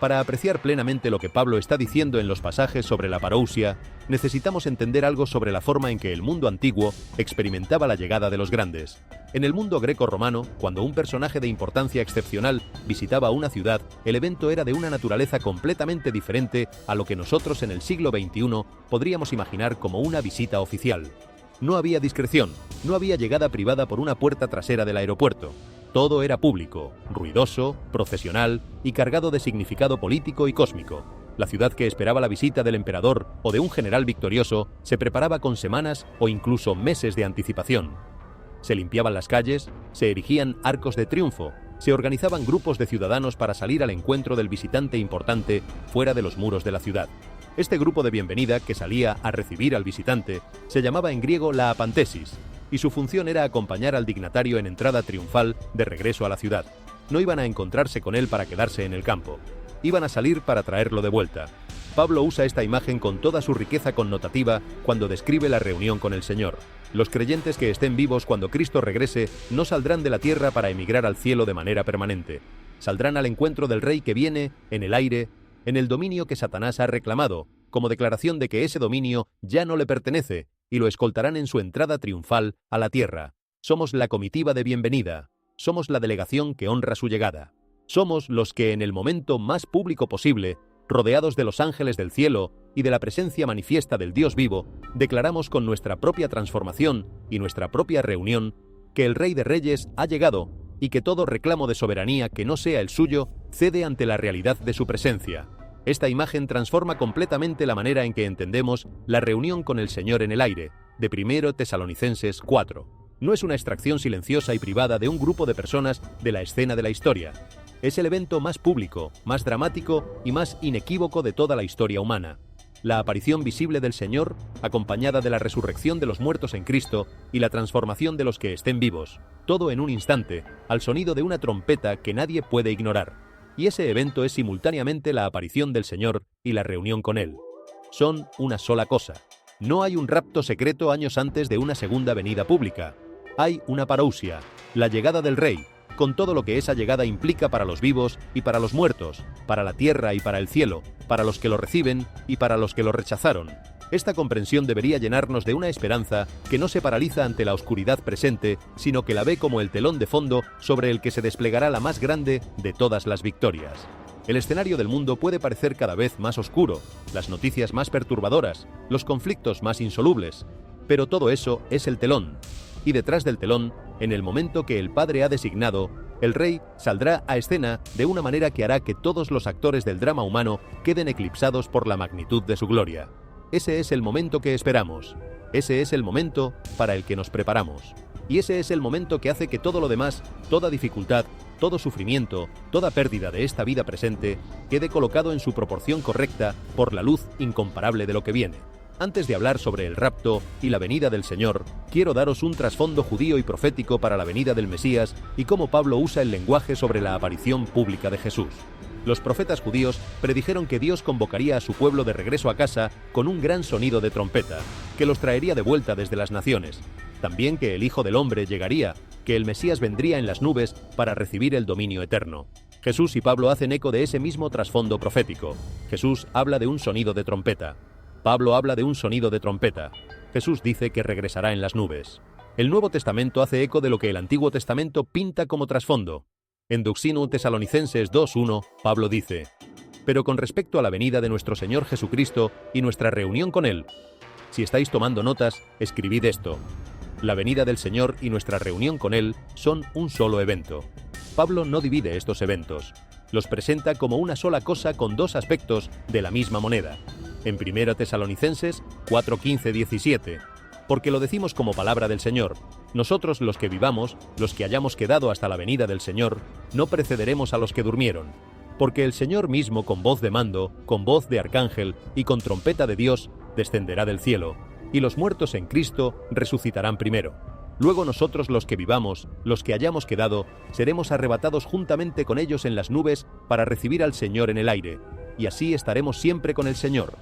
Speaker 2: Para apreciar plenamente lo que Pablo está diciendo en los pasajes sobre la parousia, necesitamos entender algo sobre la forma en que el mundo antiguo experimentaba la llegada de los grandes. En el mundo greco-romano, cuando un personaje de importancia excepcional visitaba una ciudad, el evento era de una naturaleza completamente diferente a lo que nosotros en el siglo XXI podríamos imaginar como una visita oficial. No había discreción, no había llegada privada por una puerta trasera del aeropuerto. Todo era público, ruidoso, procesional y cargado de significado político y cósmico. La ciudad que esperaba la visita del emperador o de un general victorioso se preparaba con semanas o incluso meses de anticipación. Se limpiaban las calles, se erigían arcos de triunfo, se organizaban grupos de ciudadanos para salir al encuentro del visitante importante fuera de los muros de la ciudad. Este grupo de bienvenida que salía a recibir al visitante se llamaba en griego la apantesis, y su función era acompañar al dignatario en entrada triunfal de regreso a la ciudad. No iban a encontrarse con él para quedarse en el campo. Iban a salir para traerlo de vuelta. Pablo usa esta imagen con toda su riqueza connotativa cuando describe la reunión con el Señor. Los creyentes que estén vivos cuando Cristo regrese no saldrán de la tierra para emigrar al cielo de manera permanente. Saldrán al encuentro del Rey que viene, en el aire, en el dominio que Satanás ha reclamado, como declaración de que ese dominio ya no le pertenece, y lo escoltarán en su entrada triunfal a la tierra. Somos la comitiva de bienvenida. Somos la delegación que honra su llegada. Somos los que en el momento más público posible, rodeados de los ángeles del cielo y de la presencia manifiesta del Dios vivo, declaramos con nuestra propia transformación y nuestra propia reunión que el Rey de Reyes ha llegado y que todo reclamo de soberanía que no sea el suyo cede ante la realidad de su presencia. Esta imagen transforma completamente la manera en que entendemos la reunión con el Señor en el aire, de 1 Tesalonicenses 4. No es una extracción silenciosa y privada de un grupo de personas de la escena de la historia. Es el evento más público, más dramático y más inequívoco de toda la historia humana. La aparición visible del Señor, acompañada de la resurrección de los muertos en Cristo y la transformación de los que estén vivos, todo en un instante, al sonido de una trompeta que nadie puede ignorar. Y ese evento es simultáneamente la aparición del Señor y la reunión con Él. Son una sola cosa. No hay un rapto secreto años antes de una segunda venida pública. Hay una parousia, la llegada del Rey, con todo lo que esa llegada implica para los vivos y para los muertos, para la tierra y para el cielo, para los que lo reciben y para los que lo rechazaron. Esta comprensión debería llenarnos de una esperanza que no se paraliza ante la oscuridad presente, sino que la ve como el telón de fondo sobre el que se desplegará la más grande de todas las victorias. El escenario del mundo puede parecer cada vez más oscuro, las noticias más perturbadoras, los conflictos más insolubles, pero todo eso es el telón. Y detrás del telón, en el momento que el Padre ha designado, el Rey saldrá a escena de una manera que hará que todos los actores del drama humano queden eclipsados por la magnitud de su gloria. Ese es el momento que esperamos. Ese es el momento para el que nos preparamos. Y ese es el momento que hace que todo lo demás, toda dificultad, todo sufrimiento, toda pérdida de esta vida presente, quede colocado en su proporción correcta por la luz incomparable de lo que viene. Antes de hablar sobre el rapto y la venida del Señor, quiero daros un trasfondo judío y profético para la venida del Mesías y cómo Pablo usa el lenguaje sobre la aparición pública de Jesús. Los profetas judíos predijeron que Dios convocaría a su pueblo de regreso a casa con un gran sonido de trompeta, que los traería de vuelta desde las naciones. También que el Hijo del Hombre llegaría, que el Mesías vendría en las nubes para recibir el dominio eterno. Jesús y Pablo hacen eco de ese mismo trasfondo profético. Jesús habla de un sonido de trompeta. Pablo habla de un sonido de trompeta. Jesús dice que regresará en las nubes. El Nuevo Testamento hace eco de lo que el Antiguo Testamento pinta como trasfondo. En Duxinu Tesalonicenses 2:1, Pablo dice: «Pero con respecto a la venida de nuestro Señor Jesucristo y nuestra reunión con Él, si estáis tomando notas, escribid esto. La venida del Señor y nuestra reunión con Él son un solo evento». Pablo no divide estos eventos. Los presenta como una sola cosa con dos aspectos de la misma moneda. En 1 Tesalonicenses 4:15-17, porque lo decimos como palabra del Señor, nosotros los que vivamos, los que hayamos quedado hasta la venida del Señor, no precederemos a los que durmieron, porque el Señor mismo con voz de mando, con voz de arcángel y con trompeta de Dios, descenderá del cielo, y los muertos en Cristo resucitarán primero. Luego nosotros los que vivamos, los que hayamos quedado, seremos arrebatados juntamente con ellos en las nubes para recibir al Señor en el aire, y así estaremos siempre con el Señor.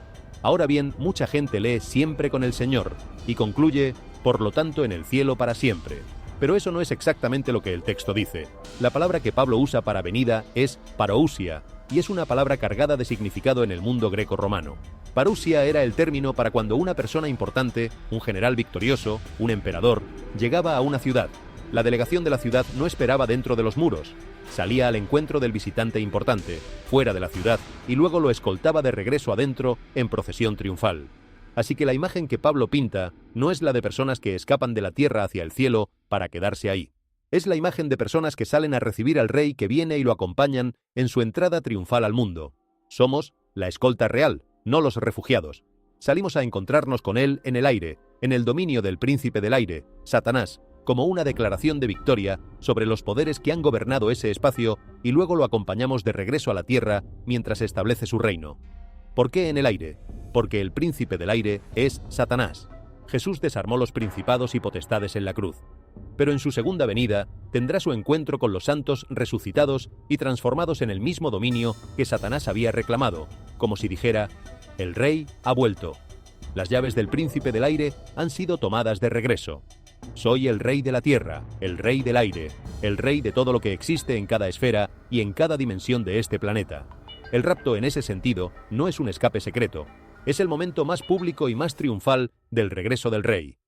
Speaker 2: Ahora bien, mucha gente lee siempre con el Señor y concluye, por lo tanto, en el cielo para siempre. Pero eso no es exactamente lo que el texto dice. La palabra que Pablo usa para venida es parousia, y es una palabra cargada de significado en el mundo greco-romano. Parousia era el término para cuando una persona importante, un general victorioso, un emperador, llegaba a una ciudad. La delegación de la ciudad no esperaba dentro de los muros. Salía al encuentro del visitante importante, fuera de la ciudad, y luego lo escoltaba de regreso adentro en procesión triunfal. Así que la imagen que Pablo pinta no es la de personas que escapan de la tierra hacia el cielo para quedarse ahí. Es la imagen de personas que salen a recibir al Rey que viene y lo acompañan en su entrada triunfal al mundo. Somos la escolta real, no los refugiados. Salimos a encontrarnos con Él en el aire, en el dominio del príncipe del aire, Satanás, como una declaración de victoria sobre los poderes que han gobernado ese espacio, y luego lo acompañamos de regreso a la tierra mientras establece su reino. ¿Por qué en el aire? Porque el príncipe del aire es Satanás. Jesús desarmó los principados y potestades en la cruz. Pero en su segunda venida tendrá su encuentro con los santos resucitados y transformados en el mismo dominio que Satanás había reclamado, como si dijera: «El Rey ha vuelto. Las llaves del príncipe del aire han sido tomadas de regreso. Soy el Rey de la tierra, el Rey del aire, el Rey de todo lo que existe en cada esfera y en cada dimensión de este planeta». El rapto en ese sentido no es un escape secreto, es el momento más público y más triunfal del regreso del Rey.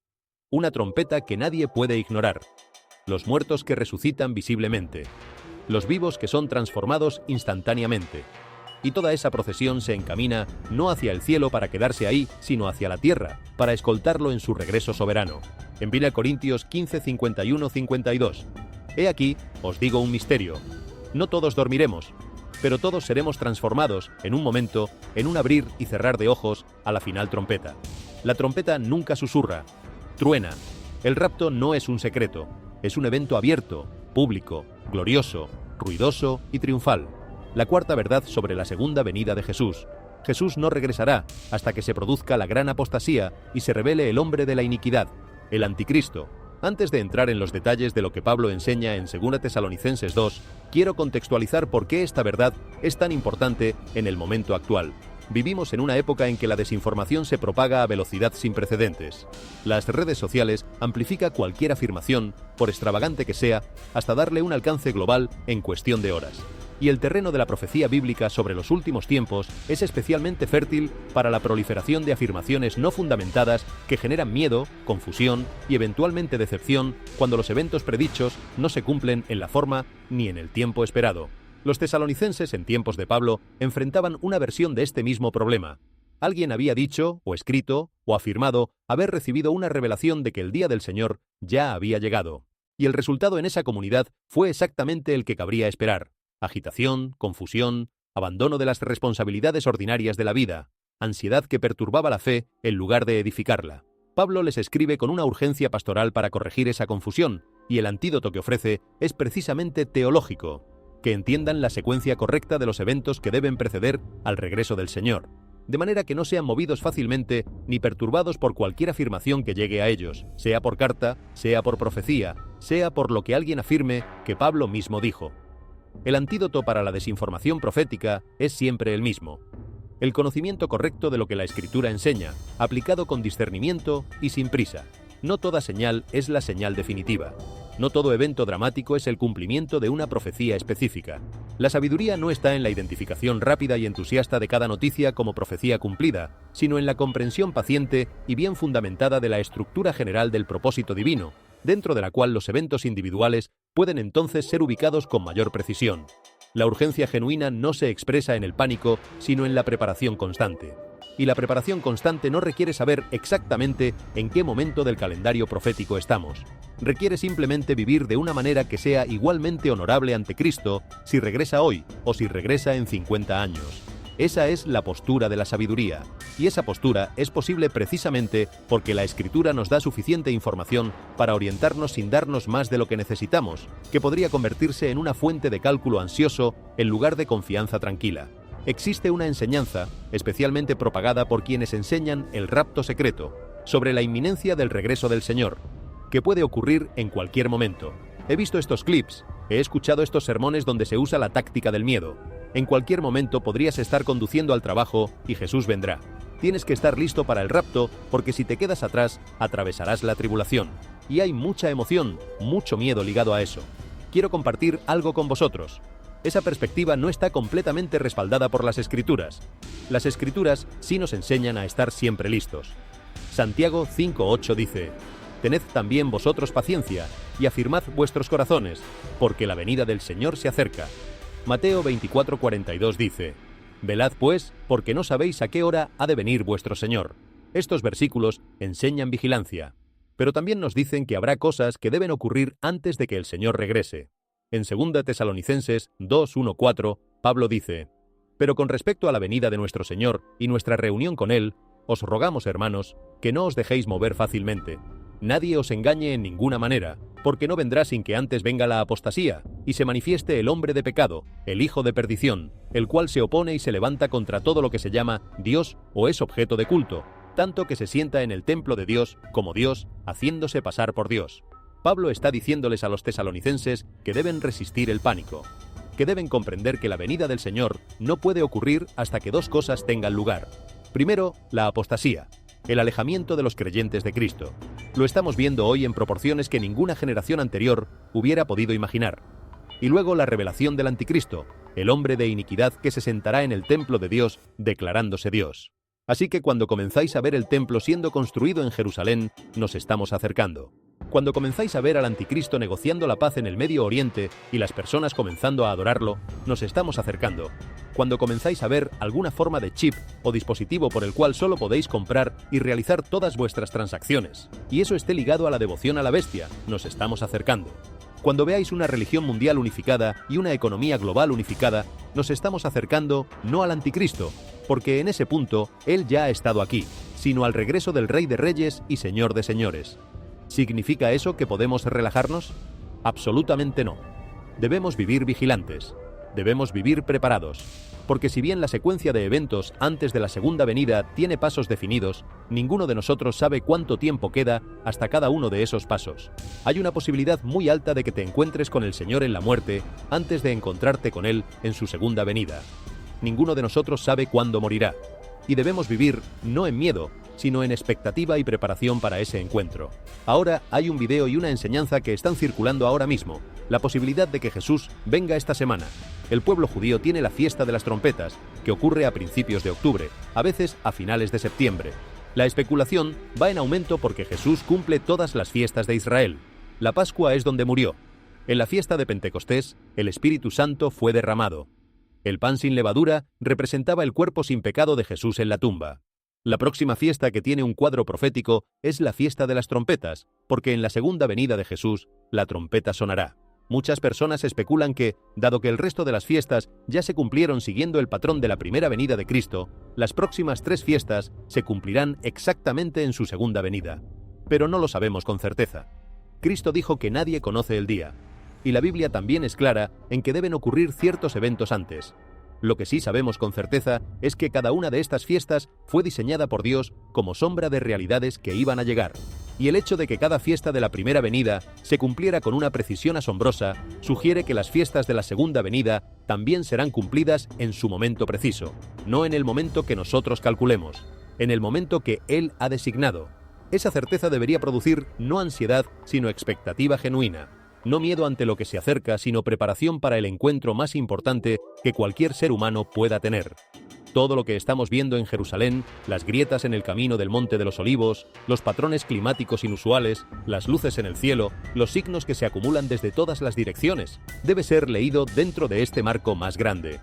Speaker 2: Una trompeta que nadie puede ignorar. Los muertos que resucitan visiblemente. Los vivos que son transformados instantáneamente. Y toda esa procesión se encamina no hacia el cielo para quedarse ahí, sino hacia la tierra, para escoltarlo en su regreso soberano. En 1 Corintios 15:51-52. He aquí, os digo un misterio. No todos dormiremos, pero todos seremos transformados en un momento, en un abrir y cerrar de ojos, a la final trompeta. La trompeta nunca susurra, truena. El rapto no es un secreto, es un evento abierto, público, glorioso, ruidoso y triunfal. La cuarta verdad sobre la segunda venida de Jesús. Jesús no regresará hasta que se produzca la gran apostasía y se revele el hombre de la iniquidad, el anticristo. Antes de entrar en los detalles de lo que Pablo enseña en 2 Tesalonicenses 2, quiero contextualizar por qué esta verdad es tan importante en el momento actual. Vivimos en una época en que la desinformación se propaga a velocidad sin precedentes. Las redes sociales amplifican cualquier afirmación, por extravagante que sea, hasta darle un alcance global en cuestión de horas. Y el terreno de la profecía bíblica sobre los últimos tiempos es especialmente fértil para la proliferación de afirmaciones no fundamentadas que generan miedo, confusión y eventualmente decepción cuando los eventos predichos no se cumplen en la forma ni en el tiempo esperado. Los tesalonicenses en tiempos de Pablo enfrentaban una versión de este mismo problema. Alguien había dicho, o escrito, o afirmado haber recibido una revelación de que el día del Señor ya había llegado. Y el resultado en esa comunidad fue exactamente el que cabría esperar: agitación, confusión, abandono de las responsabilidades ordinarias de la vida, ansiedad que perturbaba la fe en lugar de edificarla. Pablo les escribe con una urgencia pastoral para corregir esa confusión, y el antídoto que ofrece es precisamente teológico: que entiendan la secuencia correcta de los eventos que deben preceder al regreso del Señor, de manera que no sean movidos fácilmente ni perturbados por cualquier afirmación que llegue a ellos, sea por carta, sea por profecía, sea por lo que alguien afirme que Pablo mismo dijo. El antídoto para la desinformación profética es siempre el mismo: el conocimiento correcto de lo que la Escritura enseña, aplicado con discernimiento y sin prisa. No toda señal es la señal definitiva. No todo evento dramático es el cumplimiento de una profecía específica. La sabiduría no está en la identificación rápida y entusiasta de cada noticia como profecía cumplida, sino en la comprensión paciente y bien fundamentada de la estructura general del propósito divino, dentro de la cual los eventos individuales pueden entonces ser ubicados con mayor precisión. La urgencia genuina no se expresa en el pánico, sino en la preparación constante. Y la preparación constante no requiere saber exactamente en qué momento del calendario profético estamos. Requiere simplemente vivir de una manera que sea igualmente honorable ante Cristo si regresa hoy o si regresa en 50 años. Esa es la postura de la sabiduría, y esa postura es posible precisamente porque la Escritura nos da suficiente información para orientarnos sin darnos más de lo que necesitamos, que podría convertirse en una fuente de cálculo ansioso en lugar de confianza tranquila. Existe una enseñanza, especialmente propagada por quienes enseñan el rapto secreto, sobre la inminencia del regreso del Señor, que puede ocurrir en cualquier momento. He visto estos clips, he escuchado estos sermones donde se usa la táctica del miedo. En cualquier momento podrías estar conduciendo al trabajo y Jesús vendrá. Tienes que estar listo para el rapto porque si te quedas atrás, atravesarás la tribulación. Y hay mucha emoción, mucho miedo ligado a eso. Quiero compartir algo con vosotros. Esa perspectiva no está completamente respaldada por las Escrituras. Las Escrituras sí nos enseñan a estar siempre listos. Santiago 5:8 dice: «Tened también vosotros paciencia, y afirmad vuestros corazones, porque la venida del Señor se acerca». Mateo 24:42 dice: «Velad pues, porque no sabéis a qué hora ha de venir vuestro Señor». Estos versículos enseñan vigilancia, pero también nos dicen que habrá cosas que deben ocurrir antes de que el Señor regrese. En 2 Tesalonicenses 2:1-4, Pablo dice: «Pero con respecto a la venida de nuestro Señor y nuestra reunión con Él, os rogamos, hermanos, que no os dejéis mover fácilmente. Nadie os engañe en ninguna manera, porque no vendrá sin que antes venga la apostasía, y se manifieste el hombre de pecado, el hijo de perdición, el cual se opone y se levanta contra todo lo que se llama Dios o es objeto de culto, tanto que se sienta en el templo de Dios como Dios, haciéndose pasar por Dios». Pablo está diciéndoles a los tesalonicenses que deben resistir el pánico, que deben comprender que la venida del Señor no puede ocurrir hasta que dos cosas tengan lugar. Primero, la apostasía, el alejamiento de los creyentes de Cristo. Lo estamos viendo hoy en proporciones que ninguna generación anterior hubiera podido imaginar. Y luego la revelación del anticristo, el hombre de iniquidad que se sentará en el templo de Dios declarándose Dios. Así que cuando comenzáis a ver el templo siendo construido en Jerusalén, nos estamos acercando. Cuando comenzáis a ver al anticristo negociando la paz en el Medio Oriente y las personas comenzando a adorarlo, nos estamos acercando. Cuando comenzáis a ver alguna forma de chip o dispositivo por el cual solo podéis comprar y realizar todas vuestras transacciones, y eso esté ligado a la devoción a la bestia, nos estamos acercando. Cuando veáis una religión mundial unificada y una economía global unificada, nos estamos acercando no al anticristo, porque en ese punto él ya ha estado aquí, sino al regreso del Rey de Reyes y Señor de Señores. ¿Significa eso que podemos relajarnos? Absolutamente no. Debemos vivir vigilantes. Debemos vivir preparados. Porque si bien la secuencia de eventos antes de la segunda venida tiene pasos definidos, ninguno de nosotros sabe cuánto tiempo queda hasta cada uno de esos pasos. Hay una posibilidad muy alta de que te encuentres con el Señor en la muerte antes de encontrarte con Él en su segunda venida. Ninguno de nosotros sabe cuándo morirá. Y debemos vivir no en miedo, sino en expectativa y preparación para ese encuentro. Ahora hay un video y una enseñanza que están circulando ahora mismo, la posibilidad de que Jesús venga esta semana. El pueblo judío tiene la fiesta de las trompetas, que ocurre a principios de octubre, a veces a finales de septiembre. La especulación va en aumento porque Jesús cumple todas las fiestas de Israel. La Pascua es donde murió. En la fiesta de Pentecostés, el Espíritu Santo fue derramado. El pan sin levadura representaba el cuerpo sin pecado de Jesús en la tumba. La próxima fiesta que tiene un cuadro profético es la fiesta de las trompetas, porque en la segunda venida de Jesús, la trompeta sonará. Muchas personas especulan que, dado que el resto de las fiestas ya se cumplieron siguiendo el patrón de la primera venida de Cristo, las próximas 3 fiestas se cumplirán exactamente en su segunda venida. Pero no lo sabemos con certeza. Cristo dijo que nadie conoce el día, y la Biblia también es clara en que deben ocurrir ciertos eventos antes. Lo que sí sabemos con certeza es que cada una de estas fiestas fue diseñada por Dios como sombra de realidades que iban a llegar. Y el hecho de que cada fiesta de la primera venida se cumpliera con una precisión asombrosa sugiere que las fiestas de la segunda venida también serán cumplidas en su momento preciso, no en el momento que nosotros calculemos, en el momento que Él ha designado. Esa certeza debería producir no ansiedad, sino expectativa genuina. No miedo ante lo que se acerca, sino preparación para el encuentro más importante que cualquier ser humano pueda tener. Todo lo que estamos viendo en Jerusalén, las grietas en el camino del Monte de los Olivos, los patrones climáticos inusuales, las luces en el cielo, los signos que se acumulan desde todas las direcciones, debe ser leído dentro de este marco más grande.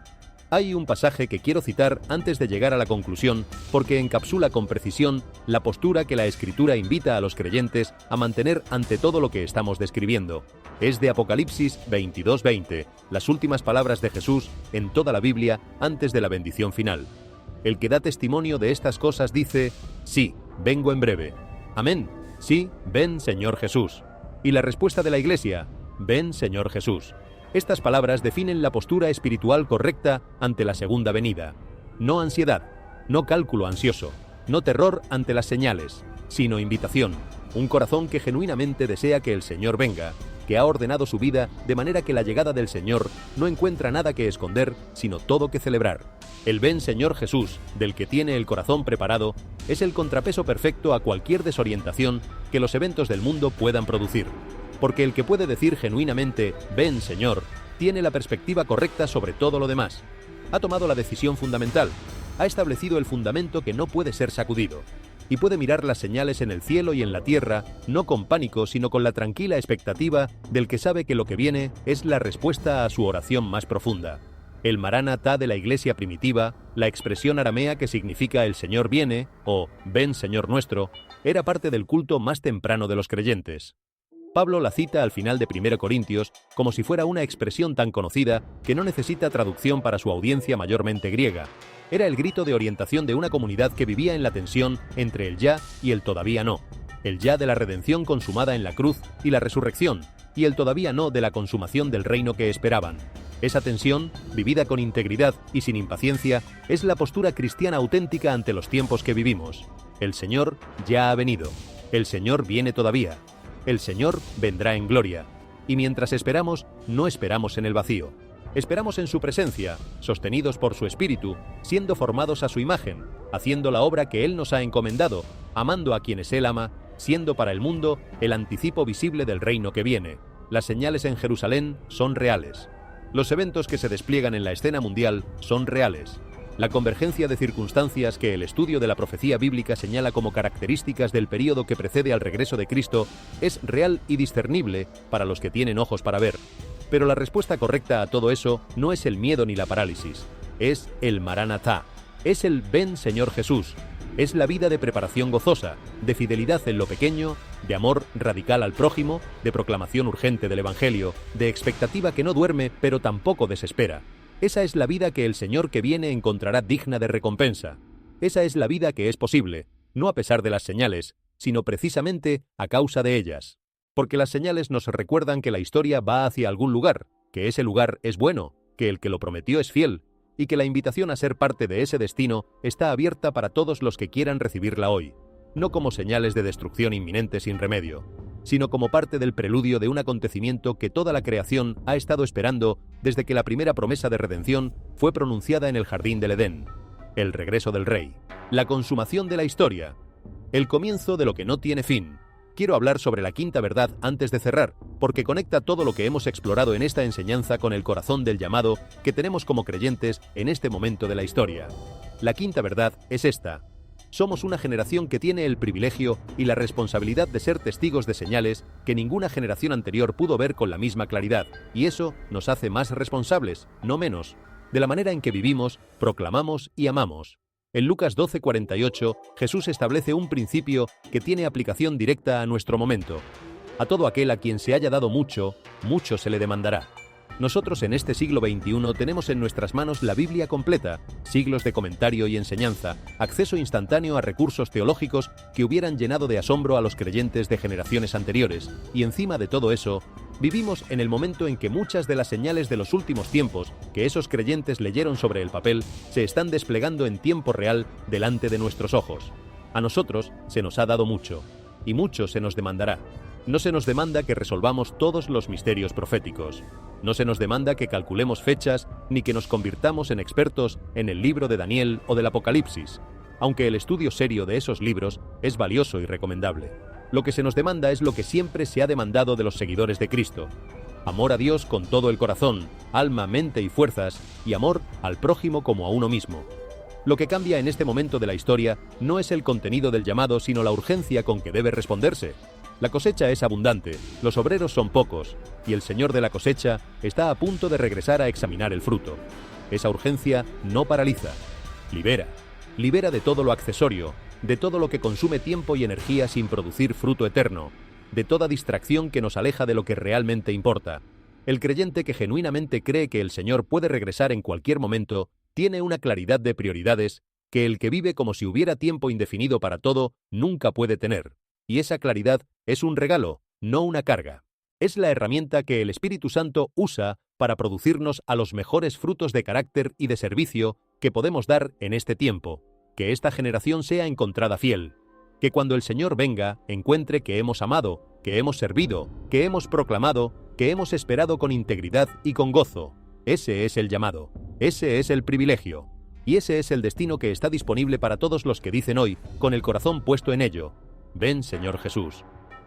Speaker 2: Hay un pasaje que quiero citar antes de llegar a la conclusión porque encapsula con precisión la postura que la Escritura invita a los creyentes a mantener ante todo lo que estamos describiendo. Es de Apocalipsis 22:20, las últimas palabras de Jesús en toda la Biblia antes de la bendición final. El que da testimonio de estas cosas dice: sí, vengo en breve. Amén. Sí, ven Señor Jesús. Y la respuesta de la Iglesia: ven Señor Jesús. Estas palabras definen la postura espiritual correcta ante la segunda venida. No ansiedad, no cálculo ansioso, no terror ante las señales, sino invitación. Un corazón que genuinamente desea que el Señor venga, que ha ordenado su vida de manera que la llegada del Señor no encuentra nada que esconder, sino todo que celebrar. El ven Señor Jesús, del que tiene el corazón preparado, es el contrapeso perfecto a cualquier desorientación que los eventos del mundo puedan producir. Porque el que puede decir genuinamente, ven Señor, tiene la perspectiva correcta sobre todo lo demás. Ha tomado la decisión fundamental, ha establecido el fundamento que no puede ser sacudido, y puede mirar las señales en el cielo y en la tierra, no con pánico, sino con la tranquila expectativa del que sabe que lo que viene es la respuesta a su oración más profunda. El Maránatá de la iglesia primitiva, la expresión aramea que significa el Señor viene, o ven Señor nuestro, era parte del culto más temprano de los creyentes. Pablo la cita al final de 1 Corintios como si fuera una expresión tan conocida que no necesita traducción para su audiencia mayormente griega. Era el grito de orientación de una comunidad que vivía en la tensión entre el ya y el todavía no. El ya de la redención consumada en la cruz y la resurrección, y el todavía no de la consumación del reino que esperaban. Esa tensión, vivida con integridad y sin impaciencia, es la postura cristiana auténtica ante los tiempos que vivimos. El Señor ya ha venido. El Señor viene todavía. El Señor vendrá en gloria. Y mientras esperamos, no esperamos en el vacío. Esperamos en su presencia, sostenidos por su Espíritu, siendo formados a su imagen, haciendo la obra que Él nos ha encomendado, amando a quienes Él ama, siendo para el mundo el anticipo visible del reino que viene. Las señales en Jerusalén son reales. Los eventos que se despliegan en la escena mundial son reales. La convergencia de circunstancias que el estudio de la profecía bíblica señala como características del período que precede al regreso de Cristo es real y discernible para los que tienen ojos para ver. Pero la respuesta correcta a todo eso no es el miedo ni la parálisis, es el Maránatá, es el ven Señor Jesús, es la vida de preparación gozosa, de fidelidad en lo pequeño, de amor radical al prójimo, de proclamación urgente del Evangelio, de expectativa que no duerme pero tampoco desespera. Esa es la vida que el Señor que viene encontrará digna de recompensa. Esa es la vida que es posible, no a pesar de las señales, sino precisamente a causa de ellas. Porque las señales nos recuerdan que la historia va hacia algún lugar, que ese lugar es bueno, que el que lo prometió es fiel, y que la invitación a ser parte de ese destino está abierta para todos los que quieran recibirla hoy, no como señales de destrucción inminente sin remedio, sino como parte del preludio de un acontecimiento que toda la creación ha estado esperando desde que la primera promesa de redención fue pronunciada en el jardín del Edén: el regreso del Rey, la consumación de la historia, el comienzo de lo que no tiene fin. Quiero hablar sobre la quinta verdad antes de cerrar, porque conecta todo lo que hemos explorado en esta enseñanza con el corazón del llamado que tenemos como creyentes en este momento de la historia. La quinta verdad es esta: somos una generación que tiene el privilegio y la responsabilidad de ser testigos de señales que ninguna generación anterior pudo ver con la misma claridad, y eso nos hace más responsables, no menos, de la manera en que vivimos, proclamamos y amamos. En Lucas 12:48, Jesús establece un principio que tiene aplicación directa a nuestro momento. A todo aquel a quien se haya dado mucho, mucho se le demandará. Nosotros en este siglo XXI tenemos en nuestras manos la Biblia completa, siglos de comentario y enseñanza, acceso instantáneo a recursos teológicos que hubieran llenado de asombro a los creyentes de generaciones anteriores, y encima de todo eso, vivimos en el momento en que muchas de las señales de los últimos tiempos que esos creyentes leyeron sobre el papel se están desplegando en tiempo real delante de nuestros ojos. A nosotros se nos ha dado mucho, y mucho se nos demandará. No se nos demanda que resolvamos todos los misterios proféticos. No se nos demanda que calculemos fechas ni que nos convirtamos en expertos en el libro de Daniel o del Apocalipsis, aunque el estudio serio de esos libros es valioso y recomendable. Lo que se nos demanda es lo que siempre se ha demandado de los seguidores de Cristo: amor a Dios con todo el corazón, alma, mente y fuerzas, y amor al prójimo como a uno mismo. Lo que cambia en este momento de la historia no es el contenido del llamado, sino la urgencia con que debe responderse. La cosecha es abundante, los obreros son pocos, y el Señor de la cosecha está a punto de regresar a examinar el fruto. Esa urgencia no paraliza, libera de todo lo accesorio, de todo lo que consume tiempo y energía sin producir fruto eterno, de toda distracción que nos aleja de lo que realmente importa. El creyente que genuinamente cree que el Señor puede regresar en cualquier momento tiene una claridad de prioridades que el que vive como si hubiera tiempo indefinido para todo nunca puede tener. Y esa claridad es un regalo, no una carga. Es la herramienta que el Espíritu Santo usa para producirnos a los mejores frutos de carácter y de servicio que podemos dar en este tiempo. Que esta generación sea encontrada fiel. Que cuando el Señor venga, encuentre que hemos amado, que hemos servido, que hemos proclamado, que hemos esperado con integridad y con gozo. Ese es el llamado, ese es el privilegio. Y ese es el destino que está disponible para todos los que dicen hoy, con el corazón puesto en ello: ven, Señor Jesús.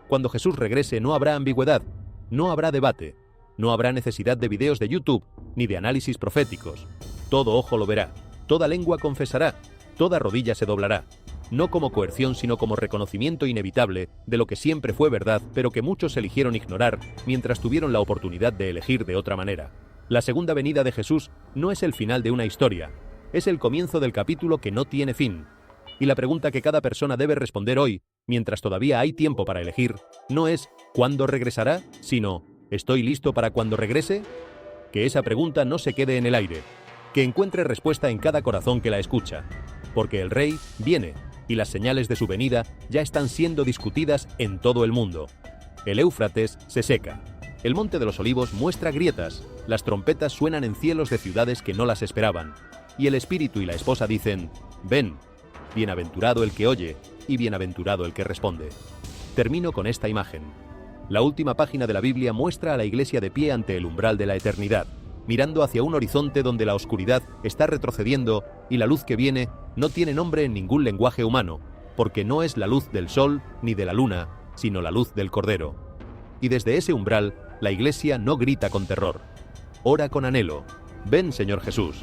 Speaker 2: Cuando Jesús regrese no habrá ambigüedad, no habrá debate, no habrá necesidad de videos de YouTube ni de análisis proféticos. Todo ojo lo verá, toda lengua confesará, toda rodilla se doblará, no como coerción sino como reconocimiento inevitable de lo que siempre fue verdad, pero que muchos eligieron ignorar mientras tuvieron la oportunidad de elegir de otra manera. La segunda venida de Jesús no es el final de una historia, es el comienzo del capítulo que no tiene fin. Y la pregunta que cada persona debe responder hoy, mientras todavía hay tiempo para elegir, no es ¿cuándo regresará?, sino ¿estoy listo para cuando regrese? Que esa pregunta no se quede en el aire, que encuentre respuesta en cada corazón que la escucha, porque el Rey viene y las señales de su venida ya están siendo discutidas en todo el mundo. El Éufrates se seca, el Monte de los Olivos muestra grietas, las trompetas suenan en cielos de ciudades que no las esperaban, y el Espíritu y la esposa dicen: ven. Bienaventurado el que oye, y bienaventurado el que responde. Termino con esta imagen. La última página de la Biblia muestra a la Iglesia de pie ante el umbral de la eternidad, mirando hacia un horizonte donde la oscuridad está retrocediendo y la luz que viene no tiene nombre en ningún lenguaje humano, porque no es la luz del sol ni de la luna, sino la luz del Cordero. Y desde ese umbral, la Iglesia no grita con terror, ora con anhelo: ven, Señor Jesús.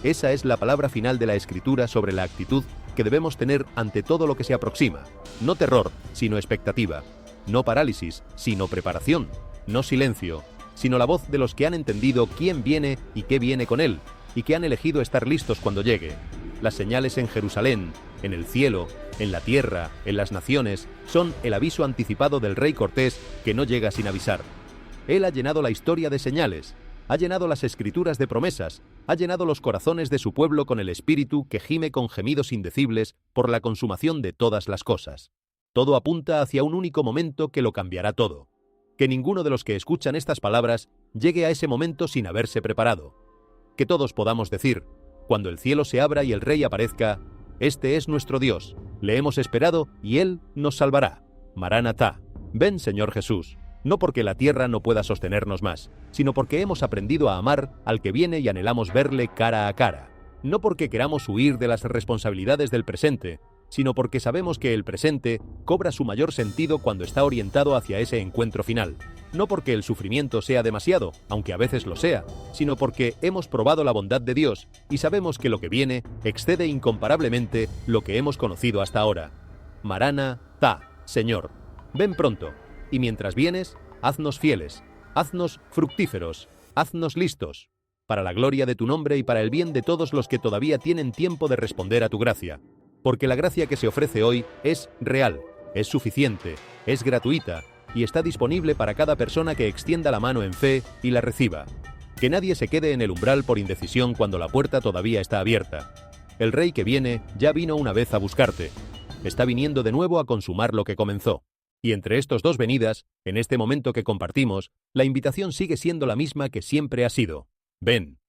Speaker 2: Esa es la palabra final de la Escritura sobre la actitud que debemos tener ante todo lo que se aproxima. No terror, sino expectativa. No parálisis, sino preparación. No silencio, sino la voz de los que han entendido quién viene y qué viene con él, y que han elegido estar listos cuando llegue. Las señales en Jerusalén, en el cielo, en la tierra, en las naciones, son el aviso anticipado del rey Cortés que no llega sin avisar. Él ha llenado la historia de señales, ha llenado las escrituras de promesas, ha llenado los corazones de su pueblo con el espíritu que gime con gemidos indecibles por la consumación de todas las cosas. Todo apunta hacia un único momento que lo cambiará todo. Que ninguno de los que escuchan estas palabras llegue a ese momento sin haberse preparado. Que todos podamos decir, cuando el cielo se abra y el Rey aparezca, este es nuestro Dios, le hemos esperado y Él nos salvará. Maranatá. Ven, Señor Jesús, no porque la tierra no pueda sostenernos más, sino porque hemos aprendido a amar al que viene y anhelamos verle cara a cara. No porque queramos huir de las responsabilidades del presente, sino porque sabemos que el presente cobra su mayor sentido cuando está orientado hacia ese encuentro final. No porque el sufrimiento sea demasiado, aunque a veces lo sea, sino porque hemos probado la bondad de Dios y sabemos que lo que viene excede incomparablemente lo que hemos conocido hasta ahora. Maranatá, Señor, ven pronto, y mientras vienes, haznos fieles, haznos fructíferos, haznos listos, para la gloria de tu nombre y para el bien de todos los que todavía tienen tiempo de responder a tu gracia. Porque la gracia que se ofrece hoy es real, es suficiente, es gratuita y está disponible para cada persona que extienda la mano en fe y la reciba. Que nadie se quede en el umbral por indecisión cuando la puerta todavía está abierta. El Rey que viene ya vino una vez a buscarte. Está viniendo de nuevo a consumar lo que comenzó. Y entre estos dos venidas, en este momento que compartimos, la invitación sigue siendo la misma que siempre ha sido. Ven.